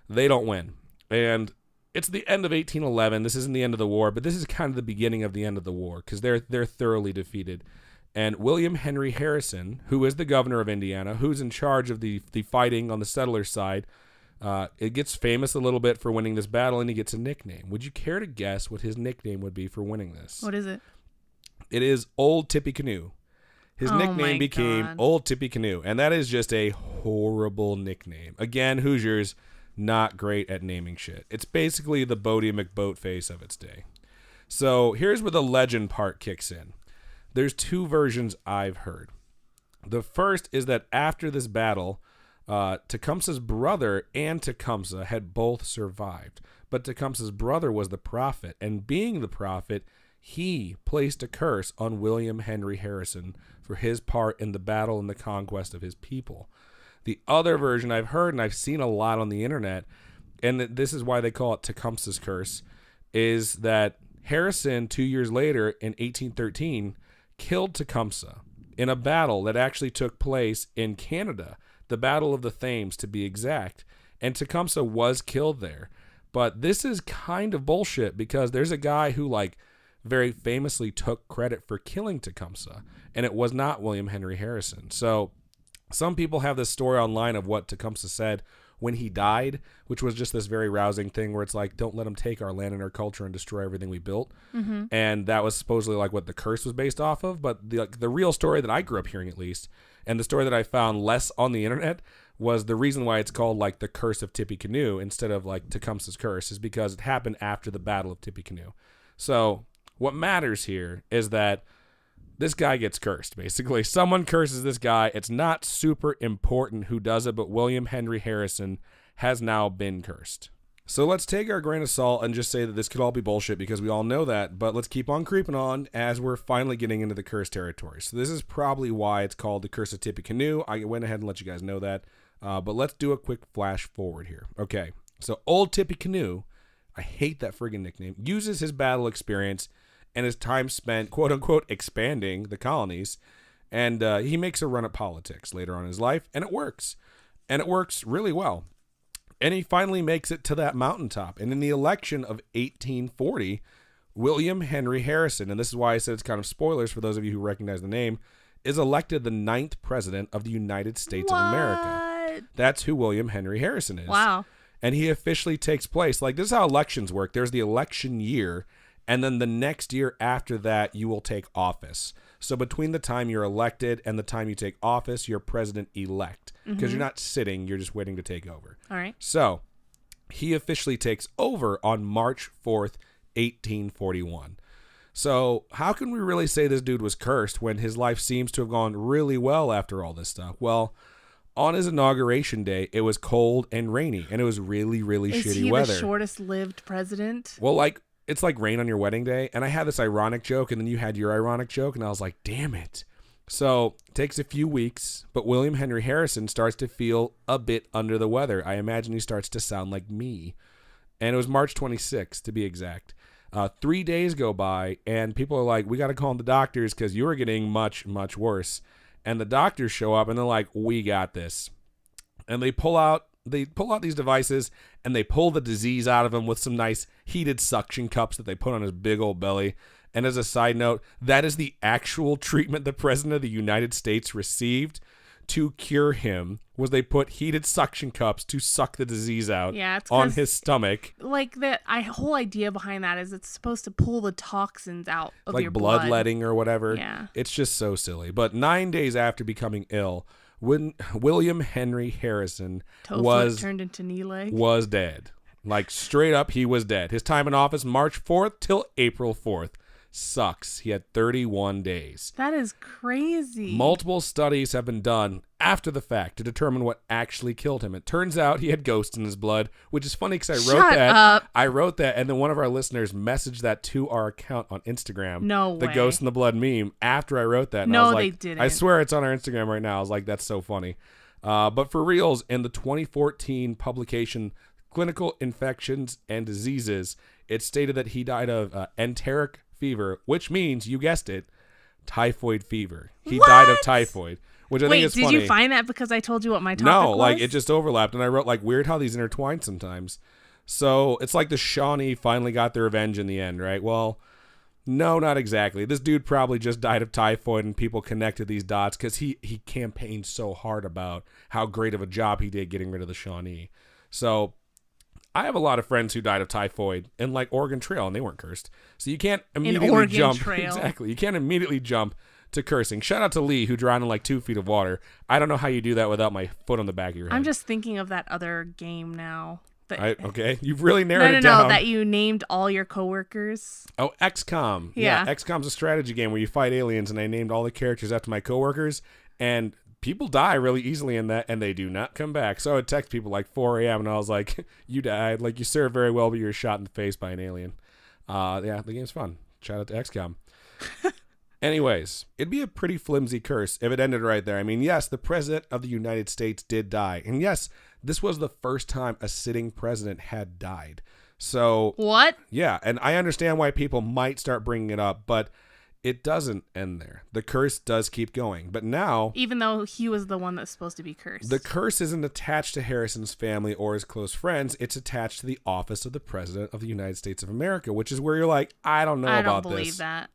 They don't win. And it's the end of 1811. This isn't the end of the war, but this is kind of the beginning of the end of the war because they're thoroughly defeated. And William Henry Harrison, who is the governor of Indiana, who's in charge of the fighting on the settlers' side, it gets famous a little bit for winning this battle, and he gets a nickname. Would you care to guess what his nickname would be for winning this? What is it? It is Old Tippecanoe. His nickname became God. Old Tippecanoe, and that is just a horrible nickname. Again, Hoosiers, not great at naming shit. It's basically the Bodie McBoatface of its day. So here's where the legend part kicks in. There's two versions I've heard. The first is that after this battle, Tecumseh's brother and Tecumseh had both survived. But Tecumseh's brother was the prophet, and being the prophet, he placed a curse on William Henry Harrison for his part in the battle and the conquest of his people. The other version I've heard, and I've seen a lot on the internet, and this is why they call it Tecumseh's curse, is that Harrison, 2 years later in 1813, killed Tecumseh in a battle that actually took place in Canada, the Battle of the Thames to be exact, and Tecumseh was killed there. But this is kind of bullshit because there's a guy who very famously took credit for killing Tecumseh, and it was not William Henry Harrison. So some people have this story online of what Tecumseh said when he died, which was just this very rousing thing where it's like, don't let him take our land and our culture and destroy everything we built. Mm-hmm. And that was supposedly what the curse was based off of. But the real story that I grew up hearing, at least, and the story that I found less on the internet, was the reason why it's called the curse of Tippecanoe instead of Tecumseh's curse is because it happened after the Battle of Tippecanoe. So what matters here is that this guy gets cursed, basically. Someone curses this guy. It's not super important who does it, but William Henry Harrison has now been cursed. So let's take our grain of salt and just say that this could all be bullshit because we all know that, but let's keep on creeping on as we're finally getting into the cursed territory. So this is probably why it's called the Curse of Tippecanoe. I went ahead and let you guys know that, but let's do a quick flash forward here. Okay, so Old Tippecanoe, I hate that friggin' nickname, uses his battle experience and his time spent, quote-unquote, expanding the colonies, and he makes a run at politics later on in his life, and it works. And it works really well. And he finally makes it to that mountaintop. And in the election of 1840, William Henry Harrison, and this is why I said it's kind of spoilers for those of you who recognize the name, is elected the 9th president of the United States of America. That's who William Henry Harrison is. Wow. And he officially takes place. This is how elections work. There's the election year, and then the next year after that, you will take office. So between the time you're elected and the time you take office, you're president-elect. Because you're not sitting, you're just waiting to take over. All right. So he officially takes over on March 4th, 1841. So how can we really say this dude was cursed when his life seems to have gone really well after all this stuff? Well, on his inauguration day, it was cold and rainy, and it was really, really shitty weather. Is he the shortest-lived president? Well, it's like rain on your wedding day, and I had this ironic joke, and then you had your ironic joke, and I was like, damn it. So it takes a few weeks, but William Henry Harrison starts to feel a bit under the weather. I imagine he starts to sound like me. And it was March 26th, to be exact. 3 days go by, and people are like, we got to call the doctors because you are getting much, much worse. And the doctors show up, and they're like, we got this. And they pull out these devices, and they pull the disease out of him with some nice heated suction cups that they put on his big old belly. And as a side note, that is the actual treatment the President of the United States received to cure him was they put heated suction cups to suck the disease out on his stomach. Like the whole idea behind that is it's supposed to pull the toxins out of like your blood. Bloodletting or whatever. Yeah. It's just so silly. But 9 days after becoming ill, when William Henry Harrison turned into knee leg. was dead. Like straight up, he was dead. His time in office, March 4th till April 4th. Sucks. He had 31 days. That is crazy. Multiple studies have been done after the fact to determine what actually killed him. It turns out he had ghosts in his blood, which is funny because I wrote that, and then one of our listeners messaged that to our account on Instagram. No the way. Ghost in the Blood meme after I wrote that. And No, I was like, they didn't. I swear it's on our Instagram right now. I was like, that's so funny. But for reals, in the 2014 publication Clinical Infections and Diseases, it stated that he died of enteric fever, which means, you guessed it, typhoid fever. He died of typhoid, which I think is funny. Wait, did you find that because I told you what my topic was? No, like it just overlapped, and I wrote like weird how these intertwine sometimes. So it's like the Shawnee finally got their revenge in the end, right? Well, no, not exactly. This dude probably just died of typhoid, and people connected these dots because he campaigned so hard about how great of a job he did getting rid of the Shawnee. So I have a lot of friends who died of typhoid in like Oregon Trail, and they weren't cursed. So you can't immediately jump. Trail. Exactly. You can't immediately jump to cursing. Shout out to Lee, who drowned in like 2 feet of water. I don't know how you do that without my foot on the back of your head. I'm just thinking of that other game now. Okay, you've really narrowed it No, down. that you named all your coworkers. Oh, XCOM. Yeah, XCOM's a strategy game where you fight aliens, and I named all the characters after my coworkers, and people die really easily in that, and they do not come back. So I would text people like 4 a.m., and I was like, you died. Like, you served very well, but you were shot in the face by an alien. Yeah, the game's fun. Shout out to XCOM. Anyways, it'd be a pretty flimsy curse if it ended right there. I mean, yes, the president of the United States did die. And yes, this was the first time a sitting president had died. So what? Yeah, and I understand why people might start bringing it up, but it doesn't end there. The curse does keep going. But now, even though he was the one that's supposed to be cursed, the curse isn't attached to Harrison's family or his close friends. It's attached to the office of the president of the United States of America, which is where you're like, I don't know about this. I don't believe that.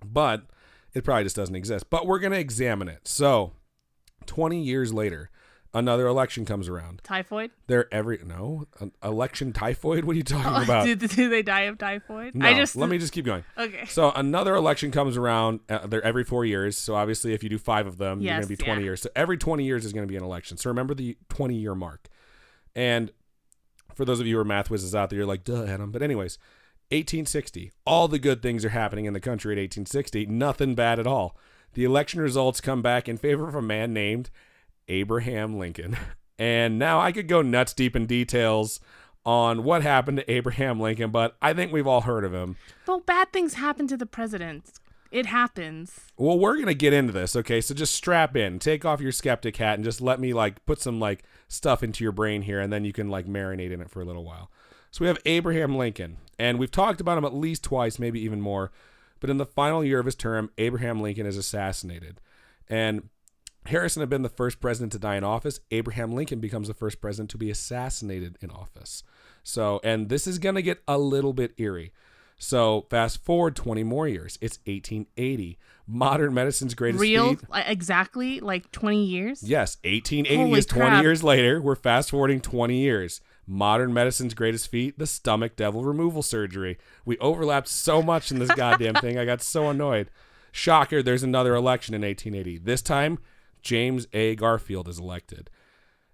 But it probably just doesn't exist. But we're going to examine it. So 20 years later, another election comes around. Typhoid? Election typhoid? What are you talking about? Do they die of typhoid? No, let me just keep going. Okay. So another election comes around. They're every 4 years. So obviously if you do 5 of them, you're going to be 20 years. So every 20 years is going to be an election. So remember the 20-year mark. And for those of you who are math whizzes out there, you're like, duh, Adam. But anyways, 1860. All the good things are happening in the country at 1860. Nothing bad at all. The election results come back in favor of a man named Abraham Lincoln. And now I could go nuts deep in details on what happened to Abraham Lincoln, but I think we've all heard of him. Well, bad things happen to the president. It happens. Well, we're going to get into this, okay? So just strap in. Take off your skeptic hat and just let me like put some like stuff into your brain here, and then you can like marinate in it for a little while. So we have Abraham Lincoln, and we've talked about him at least twice, maybe even more. But in the final year of his term, Abraham Lincoln is assassinated. And Harrison had been the first president to die in office. Abraham Lincoln becomes the first president to be assassinated in office. So, and this is going to get a little bit eerie. So fast forward 20 more years. It's 1880. Modern medicine's greatest feat. Exactly, like 20 years? Yes, 1880 Holy is 20 crap. years later. We're fast forwarding 20 years. Modern medicine's greatest feat, the stomach devil removal surgery. We overlapped so much in this goddamn thing. I got so annoyed. Shocker, there's another election in 1880. This time, James A. Garfield is elected.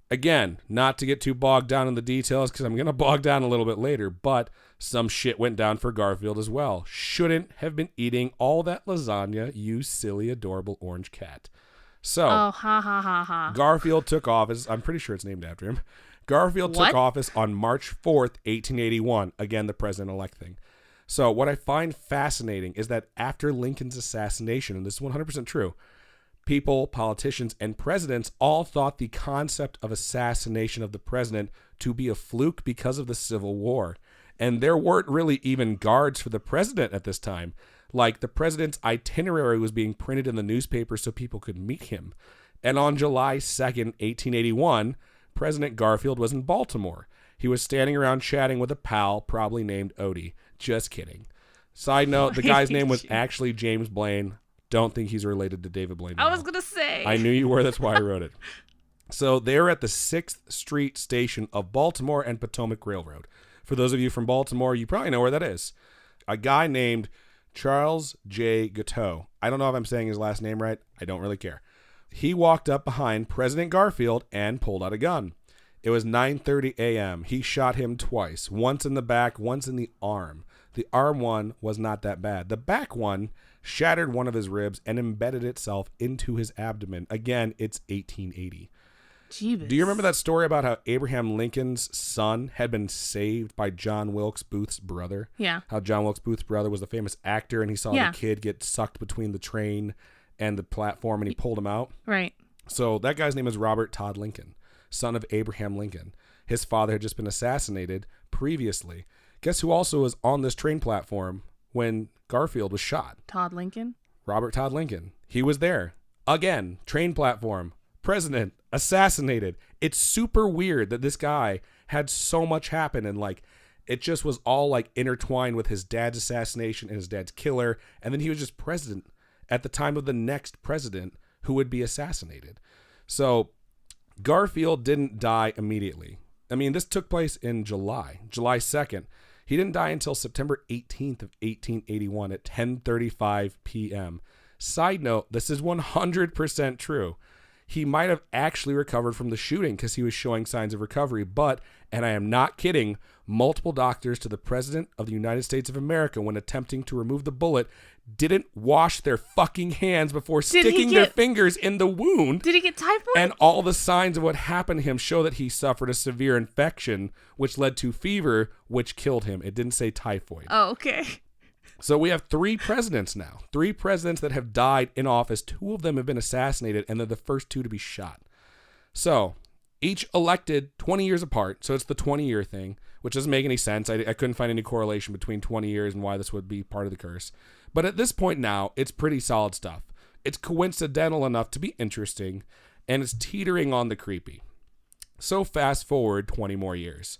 Again, not to get too bogged down in the details because I'm going to bog down a little bit later, but some shit went down for Garfield as well. Shouldn't have been eating all that lasagna, you silly, adorable orange cat. So, Garfield took office. I'm pretty sure it's named after him. Garfield took office on March 4th, 1881. Again, the president-elect thing. So what I find fascinating is that after Lincoln's assassination, and this is 100% true, people, politicians, and presidents all thought the concept of assassination of the president to be a fluke because of the Civil War. And there weren't really even guards for the president at this time. Like, the president's itinerary was being printed in the newspaper so people could meet him. And on July 2nd, 1881, President Garfield was in Baltimore. He was standing around chatting with a pal, probably named Odie. Just kidding. Side note, the guy's name was actually James Blaine. don't think he's related to David Blaine. I was going to say. I knew you were. That's why I wrote it. So they were at the 6th Street station of Baltimore and Potomac Railroad. For those of you from Baltimore, you probably know where that is. A guy named Charles J. Guiteau. I don't know if I'm saying his last name right. I don't really care. He walked up behind President Garfield and pulled out a gun. It was 9:30 a.m. He shot him twice, once in the back, once in the arm. The arm one was not that bad. The back one shattered one of his ribs and embedded itself into his abdomen. Again, it's 1880. Jeebus. Do you remember that story about how Abraham Lincoln's son had been saved by John Wilkes Booth's brother? Yeah. How John Wilkes Booth's brother was the famous actor, and he saw the kid get sucked between the train and the platform, and he pulled him out. Right. So that guy's name is Robert Todd Lincoln, son of Abraham Lincoln. His father had just been assassinated previously. Guess who also was on this train platform when Garfield was shot? Todd Lincoln? Robert Todd Lincoln. He was there. Again, train platform. President assassinated. It's super weird that this guy had so much happen, and like it just was all like intertwined with his dad's assassination and his dad's killer, and then he was just president at the time of the next president who would be assassinated. So Garfield didn't die immediately. I mean, this took place in July 2nd. He didn't die until September 18th of 1881 at 10:35 p.m. Side note, this is 100% true. He might have actually recovered from the shooting because he was showing signs of recovery. But, and I am not kidding, multiple doctors to the President of the United States of America, when attempting to remove the bullet, didn't wash their fucking hands before sticking their fingers in the wound. Did he get typhoid? And all the signs of what happened to him show that he suffered a severe infection, which led to fever, which killed him. It didn't say typhoid. Oh, okay. So we have 3 presidents now. 3 presidents that have died in office. 2 of them have been assassinated, and they're the first 2 to be shot. So each elected 20 years apart. So it's the 20-year thing, which doesn't make any sense. I couldn't find any correlation between 20 years and why this would be part of the curse. But at this point now, it's pretty solid stuff. It's coincidental enough to be interesting, and it's teetering on the creepy. So fast forward 20 more years.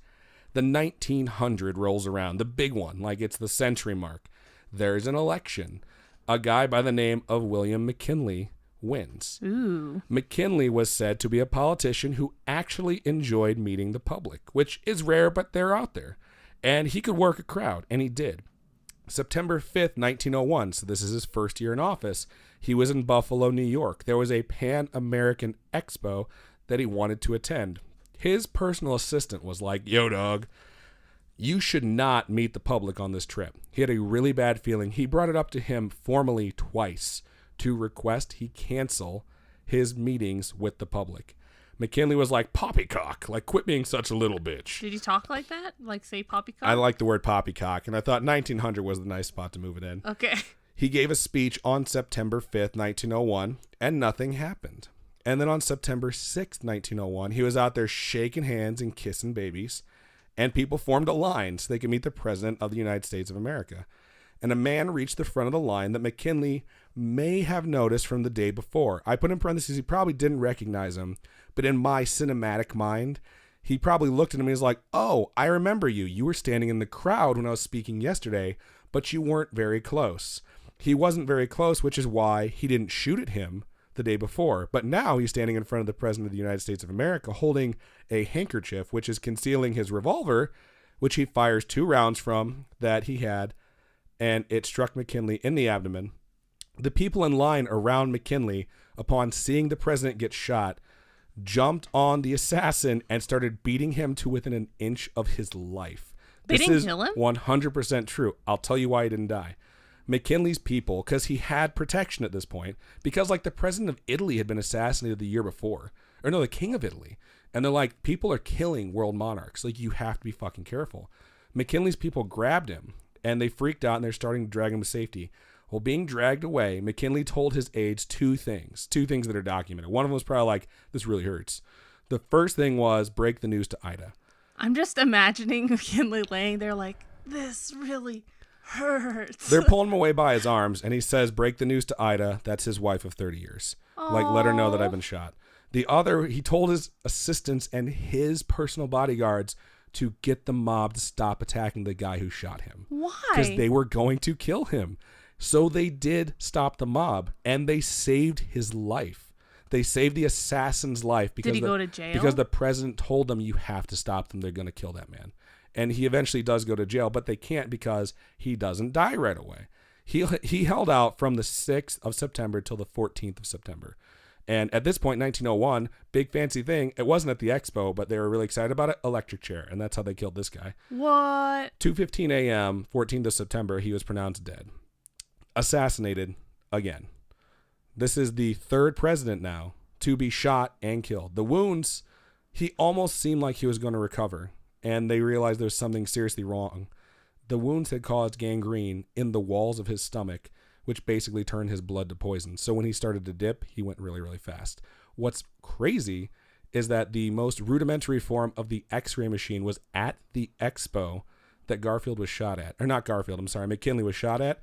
The 1900 rolls around, the big one, like it's the century mark. There's an election. A guy by the name of William McKinley wins. Ooh. McKinley was said to be a politician who actually enjoyed meeting the public, which is rare, but they're out there. And he could work a crowd, and he did. September 5th, 1901, so this is his first year in office, he was in Buffalo, New York. There was a Pan-American Expo that he wanted to attend. His personal assistant was like, yo, dog, you should not meet the public on this trip. He had a really bad feeling. He brought it up to him formally twice to request he cancel his meetings with the public. McKinley was like, poppycock, like quit being such a little bitch. Did he talk like that? Like say poppycock? I like the word poppycock, and I thought 1900 was the nice spot to move it in. Okay. He gave a speech on September 5th, 1901, and nothing happened. And then on September 6th, 1901, he was out there shaking hands and kissing babies, and people formed a line so they could meet the President of the United States of America. And a man reached the front of the line that McKinley may have noticed from the day before. I put in parentheses, he probably didn't recognize him, but in my cinematic mind, he probably looked at him and was like, oh, I remember you. You were standing in the crowd when I was speaking yesterday, but you weren't very close. He wasn't very close, which is why he didn't shoot at him the day before. But now he's standing in front of the President of the United States of America holding a handkerchief, which is concealing his revolver, which he fires 2 rounds from that he had, and it struck McKinley in the abdomen. The people in line around McKinley, upon seeing the president get shot, jumped on the assassin and started beating him to within an inch of his life. They didn't kill him? 100% true. I'll tell you why he didn't die. McKinley's people, because he had protection at this point, because like the president of Italy had been assassinated the year before, or no, the king of Italy. And they're like, people are killing world monarchs. Like, you have to be fucking careful. McKinley's people grabbed him and they freaked out and they're starting to drag him to safety. Well, being dragged away, McKinley told his aides 2 things that are documented. One of them was probably like, this really hurts. The first thing was break the news to Ida. I'm just imagining McKinley laying there like, this really hurts. They're pulling him away by his arms, and he says, break the news to Ida. That's his wife of 30 years. Aww. Like, let her know that I've been shot. The other, he told his assistants and his personal bodyguards to get the mob to stop attacking the guy who shot him. Why? Because they were going to kill him. So they did stop the mob, and they saved his life. They saved the assassin's life because did he go to jail? Because the president told them, you have to stop them. They're going to kill that man. And he eventually does go to jail, but they can't because he doesn't die right away. He held out from the 6th of September till the 14th of September. And at this point, 1901, big fancy thing. It wasn't at the expo, but they were really excited about it. Electric chair. And that's how they killed this guy. What? 2:15 a.m., 14th of September, he was pronounced dead. Assassinated again. This is the third president now to be shot and killed. The wounds, he almost seemed like he was going to recover. And they realized there was something seriously wrong. The wounds had caused gangrene in the walls of his stomach, which basically turned his blood to poison. So when he started to dip, he went really, really fast. What's crazy is that the most rudimentary form of the X-ray machine was at the expo that Garfield was shot at. Or not Garfield, I'm sorry, McKinley was shot at.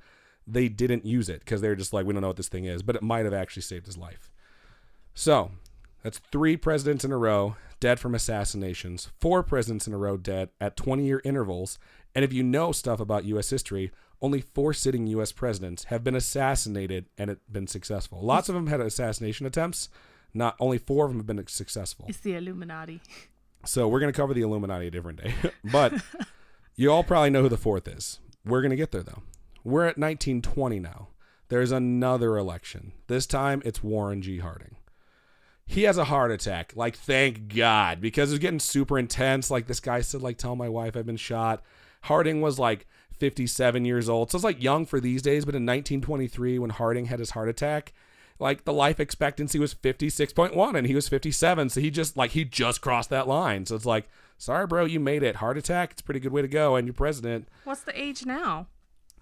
They didn't use it because they were just like, we don't know what this thing is, but it might have actually saved his life. So that's 3 presidents in a row dead from assassinations, 4 presidents in a row dead at 20-year intervals. And if you know stuff about U.S. history, only 4 sitting U.S. presidents have been assassinated and it been successful. Lots of them had assassination attempts. Not only 4 of them have been successful. It's the Illuminati. So we're going to cover the Illuminati a different day. But you all probably know who the 4th is. We're going to get there, though. We're at 1920 now. There's another election. This time, it's Warren G. Harding. He has a heart attack. Like, thank God. Because it was getting super intense. Like, this guy said, like, tell my wife I've been shot. Harding was, like, 57 years old. So it's, like, young for these days. But in 1923, when Harding had his heart attack, like, the life expectancy was 56.1. And he was 57. So he just crossed that line. So it's like, sorry, bro, you made it. Heart attack, it's a pretty good way to go. And you're president. What's the age now?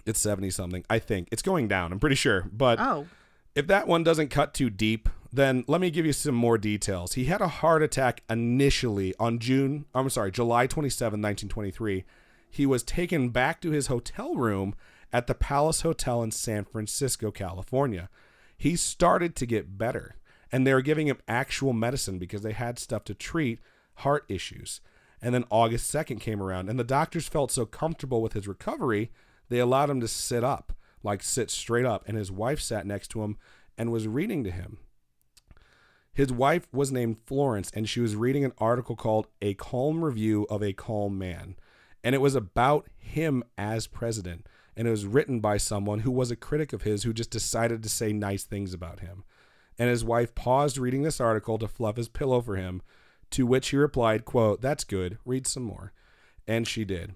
It's 70-something, I think. It's going down, I'm pretty sure. But if that one doesn't cut too deep, then let me give you some more details. He had a heart attack initially on July 27, 1923. He was taken back to his hotel room at the Palace Hotel in San Francisco, California. He started to get better, and they were giving him actual medicine because they had stuff to treat heart issues. And then August 2nd came around, and the doctors felt so comfortable with his recovery, they allowed him to sit up, like sit straight up, and his wife sat next to him and was reading to him. His wife was named Florence, and she was reading an article called A Calm Review of a Calm Man. And it was about him as president. And it was written by someone who was a critic of his who just decided to say nice things about him. And his wife paused reading this article to fluff his pillow for him, to which he replied, quote, "That's good, read some more." And she did.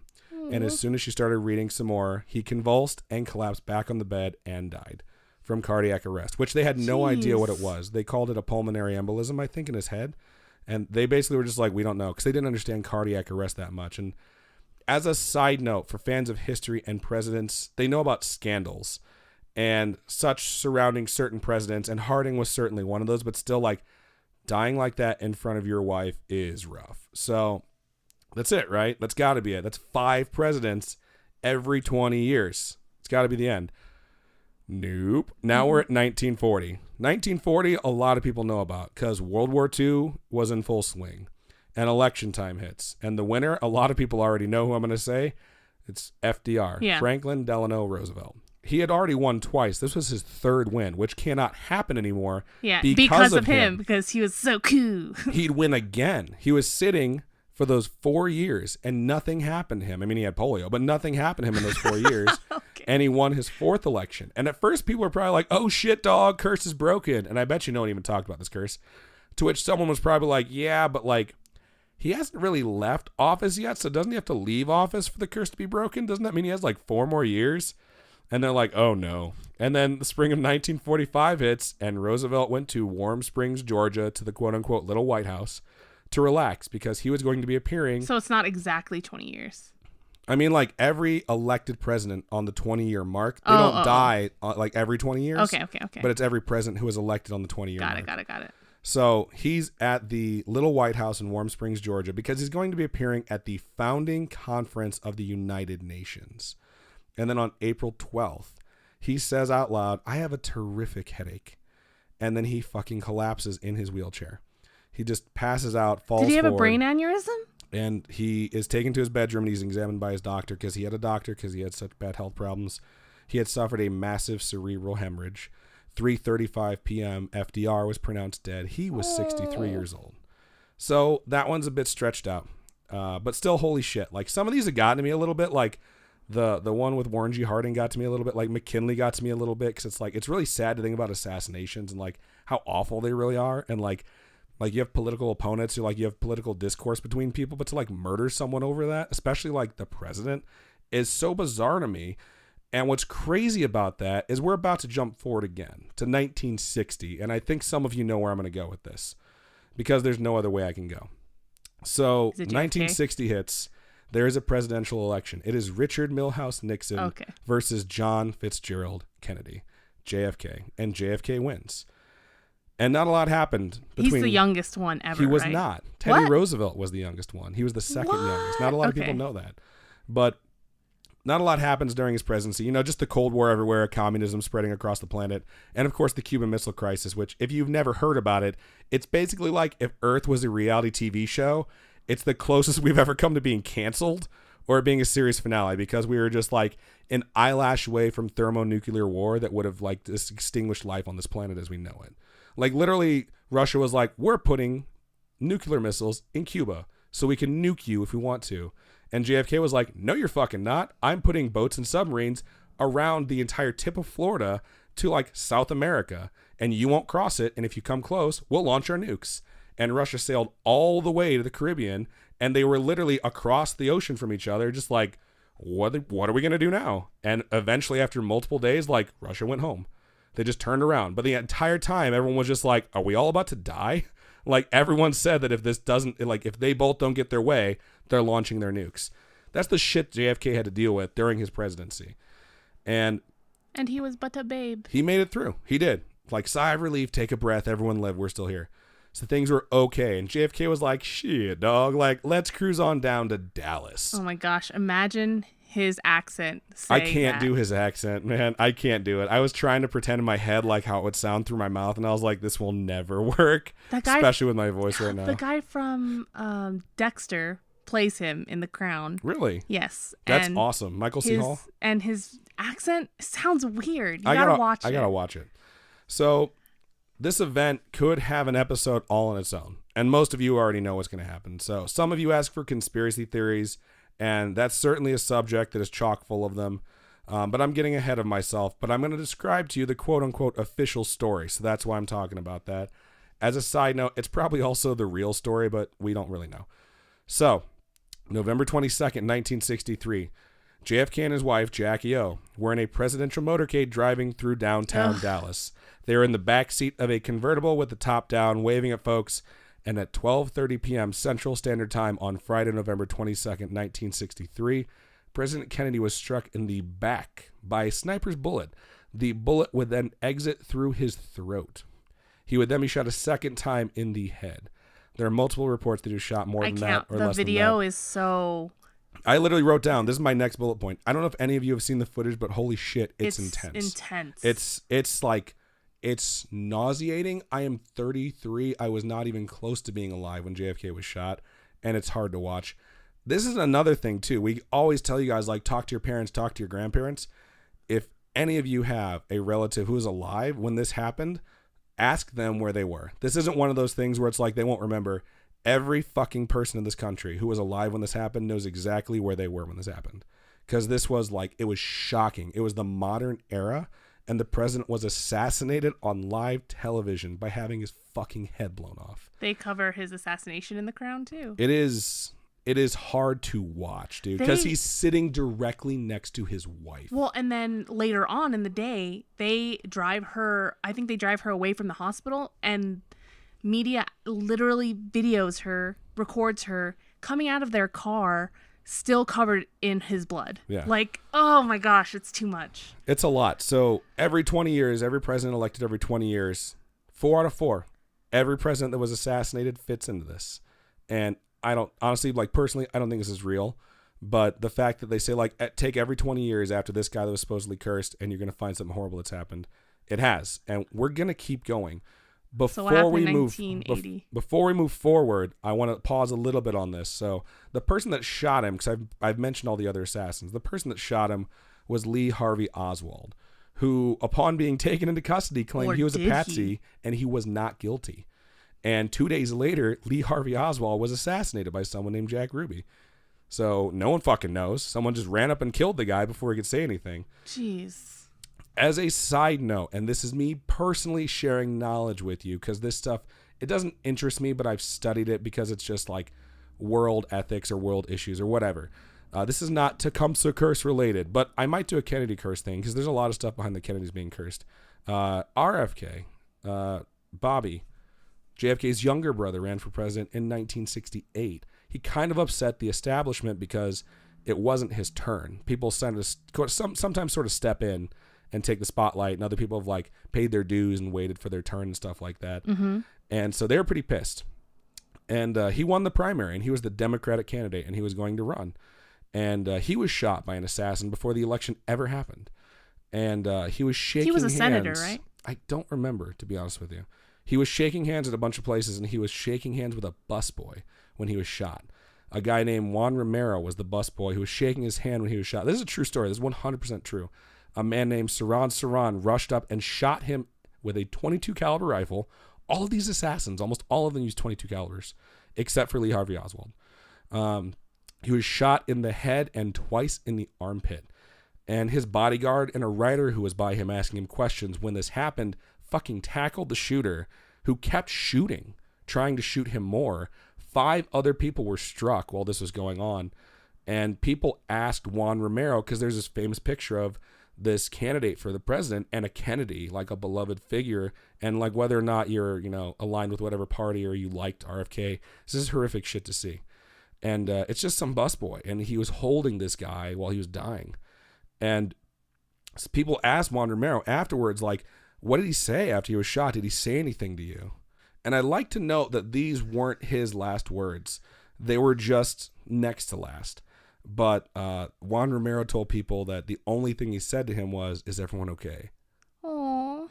And as soon as she started reading some more, he convulsed and collapsed back on the bed and died from cardiac arrest, which they had no idea what it was. They called it a pulmonary embolism, I think, in his head. And they basically were just like, we don't know, because they didn't understand cardiac arrest that much. And as a side note, for fans of history and presidents, they know about scandals and such surrounding certain presidents. And Harding was certainly one of those, but still, like, dying like that in front of your wife is rough. So that's it, right? That's got to be it. That's 5 presidents every 20 years. It's got to be the end. Nope. Now we're at 1940. 1940, a lot of people know about because World War II was in full swing and election time hits. And the winner, a lot of people already know who I'm going to say. It's FDR, Franklin Delano Roosevelt. He had already won twice. This was his 3rd win, which cannot happen anymore. Yeah, because of him, because he was so cool. He'd win again. He was sitting for those 4 years, and nothing happened to him. I mean, he had polio, but nothing happened to him in those 4 years. Okay. And he won his 4th election. And at first, people were probably like, oh, shit, dog, curse is broken. And I bet you no one even talked about this curse. To which someone was probably like, yeah, but like, he hasn't really left office yet, so doesn't he have to leave office for the curse to be broken? Doesn't that mean he has like 4 more years? And they're like, oh, no. And then the spring of 1945 hits, and Roosevelt went to Warm Springs, Georgia, to the quote-unquote Little White House, to relax because he was going to be appearing. So it's not exactly 20 years. I mean, like every elected president on the 20-year mark, they don't die like every 20 years. Okay. But it's every president who was elected on the 20-year mark. Got it. So he's at the Little White House in Warm Springs, Georgia, because he's going to be appearing at the founding conference of the United Nations. And then on April 12th, he says out loud, I have a terrific headache. And then he fucking collapses in his wheelchair. He just passes out, falls forward. Did he have a brain aneurysm? And he is taken to his bedroom and he's examined by his doctor because he had a doctor because he had such bad health problems. He had suffered a massive cerebral hemorrhage. 3:35 p.m. FDR was pronounced dead. He was 63 years old. So that one's a bit stretched out. But still, holy shit. Like, some of these have gotten to me a little bit. Like, the one with Warren G. Harding got to me a little bit. Like, McKinley got to me a little bit, because it's like, it's really sad to think about assassinations and like how awful they really are. And like you have political opponents, or like you have political discourse between people, but to like murder someone over that, especially like the president, is so bizarre to me. And what's crazy about that is we're about to jump forward again to 1960. And I think some of you know where I'm going to go with this, because there's no other way I can go. So 1960 hits. There is a presidential election. It is Richard Milhous Nixon versus John Fitzgerald Kennedy, JFK. And JFK wins. And not a lot happened between... He's the youngest one ever, He was right? not. Teddy Roosevelt was the youngest one. He was the second youngest. Not a lot of people know that. But not a lot happens during his presidency. You know, just the Cold War everywhere, communism spreading across the planet, and of course the Cuban Missile Crisis, which, if you've never heard about it, it's basically like if Earth was a reality TV show. It's the closest we've ever come to being canceled or being a series finale, because we were just like an eyelash away from thermonuclear war that would have like extinguished life on this planet as we know it. Like, literally, Russia was like, we're putting nuclear missiles in Cuba so we can nuke you if we want to. And JFK was like, no, you're fucking not. I'm putting boats and submarines around the entire tip of Florida to like South America, and you won't cross it. And if you come close, we'll launch our nukes. And Russia sailed all the way to the Caribbean, and they were literally across the ocean from each other, just like, what are we going to do now? And eventually, after multiple days, like, Russia went home. They just turned around. But the entire time, everyone was just like, are we all about to die? Like, everyone said that if this doesn't, like, if they both don't get their way, they're launching their nukes. That's the shit JFK had to deal with during his presidency. And he was but a babe. He made it through. He did. Like, sigh of relief, take a breath, everyone live, we're still here. So things were okay. And JFK was like, shit, dog. Like, let's cruise on down to Dallas. Oh, my gosh. Imagine his accent. I can't do his accent, man. I can't do it. I was trying to pretend in my head like how it would sound through my mouth, and I was like, this will never work. That guy, especially with my voice right now. The guy from Dexter plays him in The Crown. Really? Yes. That's awesome. Michael C. Hall? And his accent sounds weird. You gotta watch it. I gotta watch it. So... this event could have an episode all on its own, and most of you already know what's going to happen. So some of you ask for conspiracy theories, and that's certainly a subject that is chock full of them. But I'm getting ahead of myself. But I'm going to describe to you the quote-unquote official story, so that's why I'm talking about that. As a side note, it's probably also the real story, but we don't really know. So, November 22nd, 1963, JFK and his wife, Jackie O, were in a presidential motorcade driving through downtown Dallas. They were in the back seat of a convertible with the top down, waving at folks. And at 12:30 p.m. Central Standard Time on Friday, November 22nd, 1963, President Kennedy was struck in the back by a sniper's bullet. The bullet would then exit through his throat. He would then be shot a second time in the head. There are multiple reports that he was shot more than that or less than that. The video is so... I literally wrote down, this is my next bullet point. I don't know if any of you have seen the footage, but holy shit, it's intense. It's like... it's nauseating. I am 33. I was not even close to being alive when JFK was shot, and it's hard to watch. This is another thing, too. We always tell you guys, like, talk to your parents, talk to your grandparents. If any of you have a relative who is alive when this happened, ask them where they were. This isn't one of those things where it's like they won't remember. Every fucking person in this country who was alive when this happened knows exactly where they were when this happened. Because this was like, it was shocking. It was the modern era. And the president was assassinated on live television by having his fucking head blown off. They cover his assassination in The Crown, too. It is hard to watch, dude, because he's sitting directly next to his wife. Well, and then later on in the day, they drive her away from the hospital, and media literally videos her, records her, coming out of their car, still covered in his blood. Yeah. Like, oh my gosh, it's too much. It's a lot. So every 20 years, every president elected every 20 years, 4 out of 4, every president that was assassinated fits into this. And I don't, honestly, like personally, I don't think this is real. But the fact that they say, like, take every 20 years after this guy that was supposedly cursed and you're going to find something horrible that's happened, it has. And we're going to keep going. Before we move forward, I want to pause a little bit on this. So the person that shot him, because I've mentioned all the other assassins, the person that shot him was Lee Harvey Oswald, who, upon being taken into custody, claimed Or he was a did patsy and he was not guilty. And 2 days later, Lee Harvey Oswald was assassinated by someone named Jack Ruby. So no one fucking knows. Someone just ran up and killed the guy before he could say anything. Jeez. As a side note, and this is me personally sharing knowledge with you, because this stuff, it doesn't interest me, but I've studied it because it's just like world ethics or world issues or whatever. This is not Tecumseh curse related, but I might do a Kennedy curse thing because there's a lot of stuff behind the Kennedys being cursed. RFK, Bobby, JFK's younger brother, ran for president in 1968. He kind of upset the establishment because it wasn't his turn. People sometimes sort of step in and take the spotlight, and other people have like paid their dues and waited for their turn and stuff like that. Mm-hmm. And so they were pretty pissed. And he won the primary, and he was the Democratic candidate, and he was going to run. And he was shot by an assassin before the election ever happened. And he was shaking hands. He was a senator, right? I don't remember, to be honest with you. He was shaking hands at a bunch of places, and he was shaking hands with a busboy when he was shot. A guy named Juan Romero was the busboy who was shaking his hand when he was shot. This is a true story. This is 100% true. A man named Saran rushed up and shot him with a .22 caliber rifle. All of these assassins, almost all of them used .22 calibers, except for Lee Harvey Oswald. He was shot in the head and twice in the armpit. And his bodyguard and a writer who was by him asking him questions when this happened fucking tackled the shooter, who kept shooting, trying to shoot him more. 5 other people were struck while this was going on. And people asked Juan Romero, because there's this famous picture of this candidate for the president and a Kennedy, like a beloved figure, and like whether or not you're, aligned with whatever party or you liked RFK. This is horrific shit to see. And it's just some busboy, and he was holding this guy while he was dying. And people asked Juan Romero afterwards, like, what did he say after he was shot? Did he say anything to you? And I'd like to note that these weren't his last words. They were just next to last. But Juan Romero told people that the only thing he said to him was, "Is everyone okay?" Aww.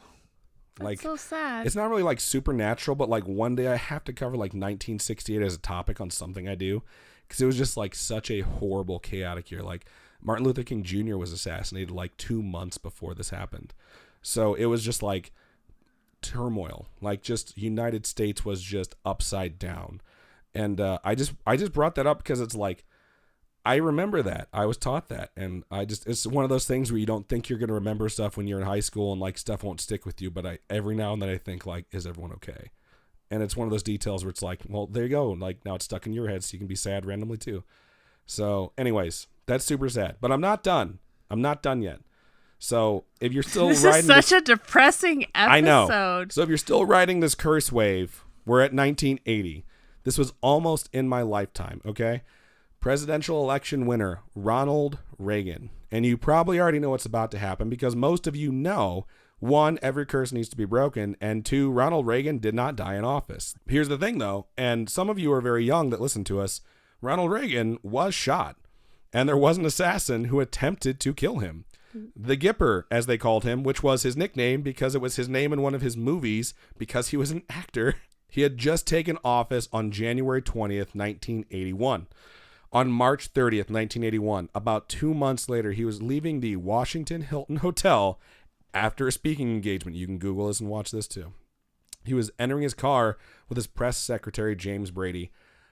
That's like, so sad. It's not really like supernatural, but like one day I have to cover like 1968 as a topic on something I do, because it was just like such a horrible, chaotic year. Like Martin Luther King Jr. was assassinated like 2 months before this happened. So it was just like turmoil, like just United States was just upside down. And I just brought that up because it's like, I remember that. I was taught that. And it's one of those things where you don't think you're going to remember stuff when you're in high school and like stuff won't stick with you. But every now and then I think like, is everyone okay? And it's one of those details where it's like, well, there you go. Like now it's stuck in your head, so you can be sad randomly too. So anyways, that's super sad, but I'm not done. I'm not done yet. So if you're still this riding is such a depressing episode. I know. So if you're still riding this curse wave, we're at 1980. This was almost in my lifetime. Okay. Presidential election winner, Ronald Reagan. And you probably already know what's about to happen because most of you know, 1, every curse needs to be broken, and 2, Ronald Reagan did not die in office. Here's the thing though, and some of you are very young that listen to us, Ronald Reagan was shot, and there was an assassin who attempted to kill him. The Gipper, as they called him, which was his nickname because it was his name in one of his movies because he was an actor. He had just taken office on January 20th, 1981. On March 30th, 1981, about 2 months later, he was leaving the Washington Hilton Hotel after a speaking engagement. You can Google this and watch this too. He was entering his car with his press secretary, James Brady.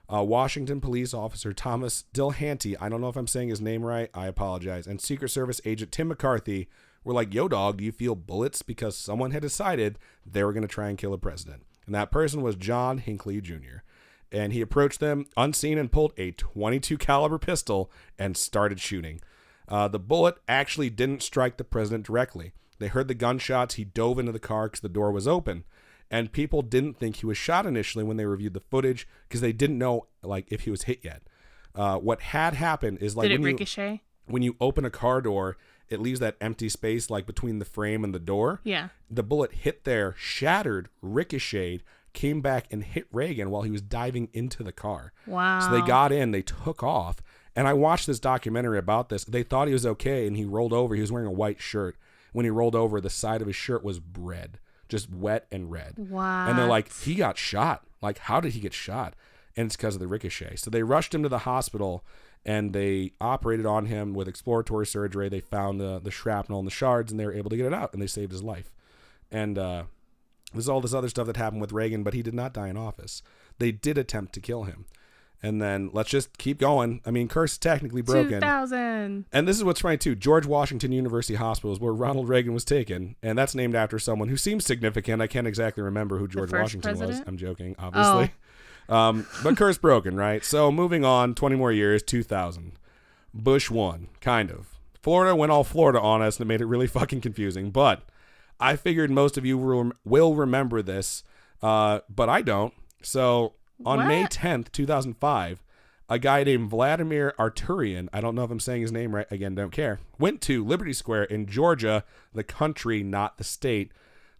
Washington police officer Thomas Dilhanty, I don't know if I'm saying his name right, I apologize, and Secret Service agent Tim McCarthy were like, yo dog, do you feel bullets? Because someone had decided they were going to try and kill a president. And that person was John Hinckley Jr. And he approached them unseen and pulled a .22 caliber pistol and started shooting. The bullet actually didn't strike the president directly. They heard the gunshots. He dove into the car because the door was open. And people didn't think he was shot initially when they reviewed the footage because they didn't know like if he was hit yet. What had happened is like did it ricochet? When you open a car door, it leaves that empty space like between the frame and the door. Yeah. The bullet hit there, shattered, ricocheted, came back and hit Reagan while he was diving into the car. Wow. So they got in, they took off. And I watched this documentary about this. They thought he was okay and he rolled over. He was wearing a white shirt. When he rolled over, the side of his shirt was red, just wet and red. Wow. And they're like, he got shot. Like, how did he get shot? and it's because of the ricochet. So they rushed him to the hospital, and they operated on him with exploratory surgery. They found the shrapnel and the shards, and they were able to get it out, and they saved his life. And there's all this other stuff that happened with Reagan, but he did not die in office. They did attempt to kill him. And then let's just keep going. I mean, curse is technically broken. 2000. And this is what's funny, too. George Washington University Hospital is where Ronald Reagan was taken. And that's named after someone who seems significant. I can't exactly remember who George Washington president? was. I'm joking, obviously. But curse broken, right? So moving on, 20 more years, 2000. Bush won, kind of. Florida went all Florida on us, and it made it really fucking confusing. But I figured most of you will remember this, but I don't. So on May 10th, 2005, a guy named Vladimir Arturian, I don't know if I'm saying his name right, again, don't care, went to Liberty Square in Georgia, the country, not the state.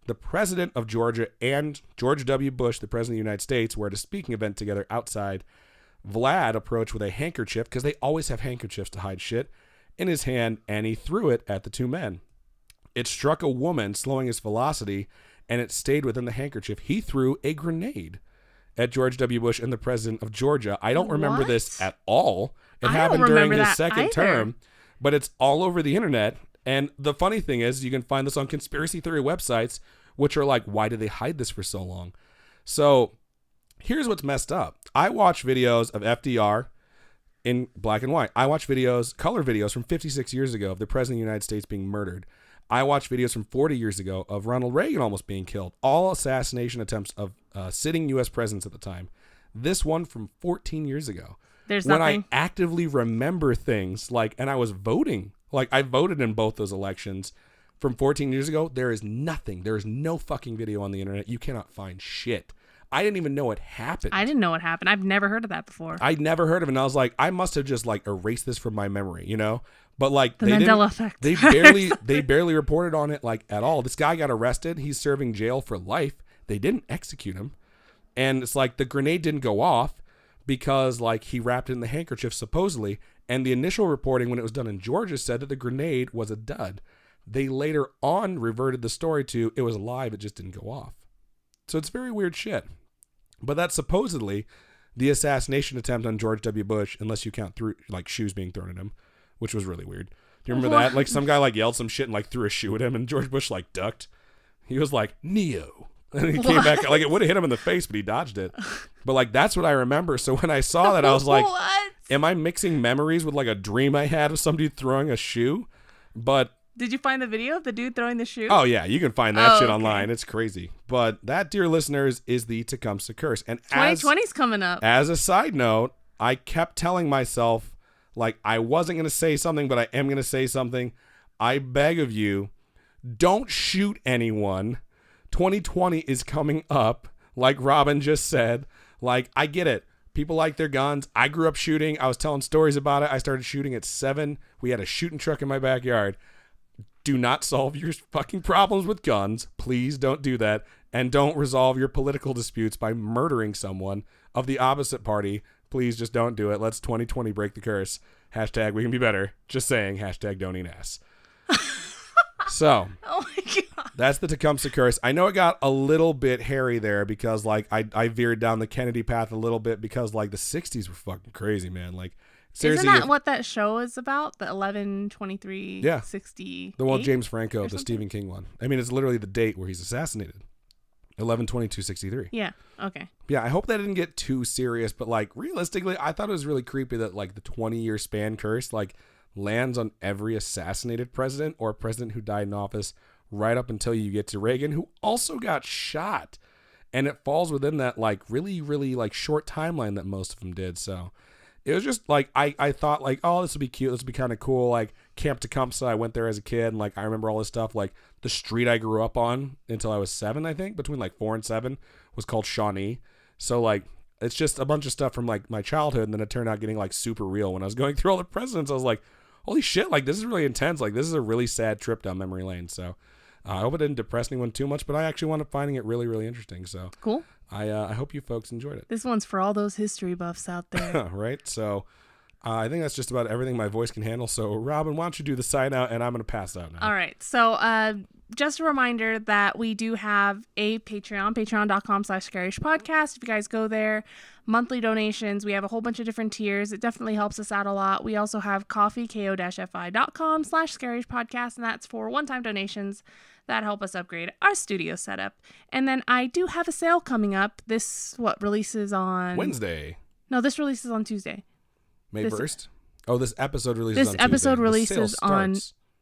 The president of Georgia and George W. Bush, the president of the United States, were at a speaking event together outside. Vlad approached with a handkerchief, because they always have handkerchiefs to hide shit, in his hand, and he threw it at the two men. It struck a woman, slowing his velocity, and it stayed within the handkerchief. He threw a grenade at George W. Bush and the president of Georgia. I don't remember this at all. It happened during his second term, but it's all over the internet. And the funny thing is, you can find this on conspiracy theory websites, which are like, why did they hide this for so long? So here's what's messed up. I watch videos of FDR in black and white. I watch videos, color videos from 56 years ago of the president of the United States being murdered. I watched videos from 40 years ago of Ronald Reagan almost being killed. All assassination attempts of sitting U.S. presidents at the time. This one from 14 years ago. There's when nothing. I actively remember things like, and I was voting. Like, I voted in both those elections from 14 years ago. There is nothing. There is no fucking video on the internet. You cannot find shit. I didn't even know it happened. I didn't know it happened. I've never heard of that before. I'd never heard of it. And I was like, I must have just like erased this from my memory, you know? But like the Mandela effect. They barely reported on it like at all. This guy got arrested. He's serving jail for life. They didn't execute him. And it's like the grenade didn't go off because like he wrapped it in the handkerchief supposedly. And the initial reporting when it was done in Georgia said that the grenade was a dud. They later on reverted the story to it was alive. It just didn't go off. So it's very weird shit. But that's supposedly the assassination attempt on George W. Bush, unless you count through like shoes being thrown at him, which was really weird. Do you remember that? Like some guy like yelled some shit and like threw a shoe at him, and George Bush like ducked. He was like Neo, and he came back like it would have hit him in the face, but he dodged it. But like that's what I remember. So when I saw that, I was like, "Am I mixing memories with like a dream I had of somebody throwing a shoe?" But did you find the video of the dude throwing the shoe? Oh, yeah. You can find that shit online. It's crazy. But that, dear listeners, is the Tecumseh curse. And 2020's coming up. As a side note, I kept telling myself, like, I wasn't going to say something, but I am going to say something. I beg of you, don't shoot anyone. 2020 is coming up, like Robin just said. Like, I get it. People like their guns. I grew up shooting. I was telling stories about it. I started shooting at 7. We had a shooting truck in my backyard. Do not solve your fucking problems with guns. Please don't do that. And don't resolve your political disputes by murdering someone of the opposite party. Please just don't do it. Let's 2020 break the curse. Hashtag we can be better. Just saying. Hashtag don't eat ass. So, oh my God. That's the Tecumseh curse. I know it got a little bit hairy there because like I veered down the Kennedy path a little bit because like the 60s were fucking crazy, man. Like, seriously, isn't that what that show is about? The 11/23/60. 60. The one James Franco, the Stephen King one. I mean, it's literally the date where he's assassinated. 11/22/63. Yeah. Okay. Yeah, I hope that didn't get too serious, but like realistically, I thought it was really creepy that like the 20-year span curse like lands on every assassinated president or president who died in office right up until you get to Reagan, who also got shot. And it falls within that like really, really like short timeline that most of them did. So it was just like, I thought like, oh, this would be cute. This would be kind of cool. Like Camp Tecumseh, I went there as a kid and like, I remember all this stuff. Like the street I grew up on until I was 7, I think between like 4 and 7 was called Shawnee. So like, it's just a bunch of stuff from like my childhood. And then it turned out getting like super real when I was going through all the presidents. I was like, holy shit, like this is really intense. Like this is a really sad trip down memory lane. So I hope it didn't depress anyone too much, but I actually wound up finding it really, really interesting. So cool. I hope you folks enjoyed it. This one's for all those history buffs out there. Right? So I think that's just about everything my voice can handle. So, Robin, why don't you do the sign out, and I'm going to pass out now. All right. So, just a reminder that we do have a Patreon, patreon.com/scarishpodcast. If you guys go there, monthly donations, we have a whole bunch of different tiers. It definitely helps us out a lot. We also have coffee, ko-fi.com/scarishpodcast, and that's for one-time donations that help us upgrade our studio setup. And then I do have a sale coming up. This, releases on... Wednesday. No, this releases on Tuesday. May 1st? Oh, this episode releases on Tuesday. This episode releases on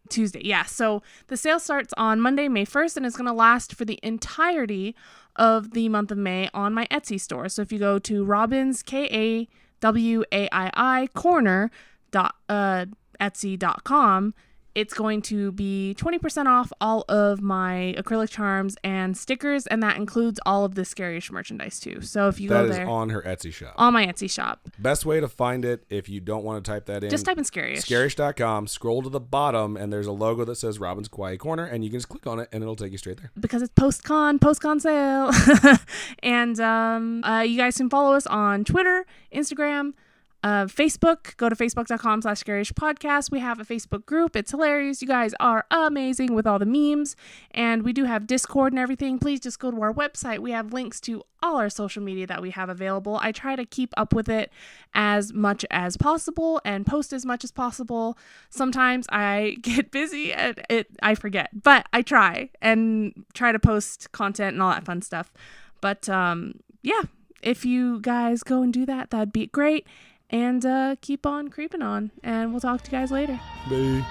Tuesday. Yeah. So the sale starts on Monday, May 1st, and it's going to last for the entirety of the month of May on my Etsy store. So if you go to Robin's KAWAII corner Etsy.com, it's going to be 20% off all of my acrylic charms and stickers, and that includes all of the Scarish merchandise too. So if you go there... That is on her Etsy shop. On my Etsy shop. Best way to find it, if you don't want to type that in... Just type in Scarish. Scarish.com, scroll to the bottom, and there's a logo that says Robin's Quiet Corner, and you can just click on it, and it'll take you straight there. Because it's post-con sale. And you guys can follow us on Twitter, Instagram, Facebook. Go to facebook.com/scarishpodcast. We have a Facebook group. It's hilarious. You guys are amazing with all the memes. And we do have Discord and everything. Please just go to our website. We have links to all our social media that we have available. I try to keep up with it as much as possible and post as much as possible. Sometimes I get busy and I forget, but I try to post content and all that fun stuff. But yeah, if you guys go and do that, that'd be great. And keep on creeping on. And we'll talk to you guys later. Bye.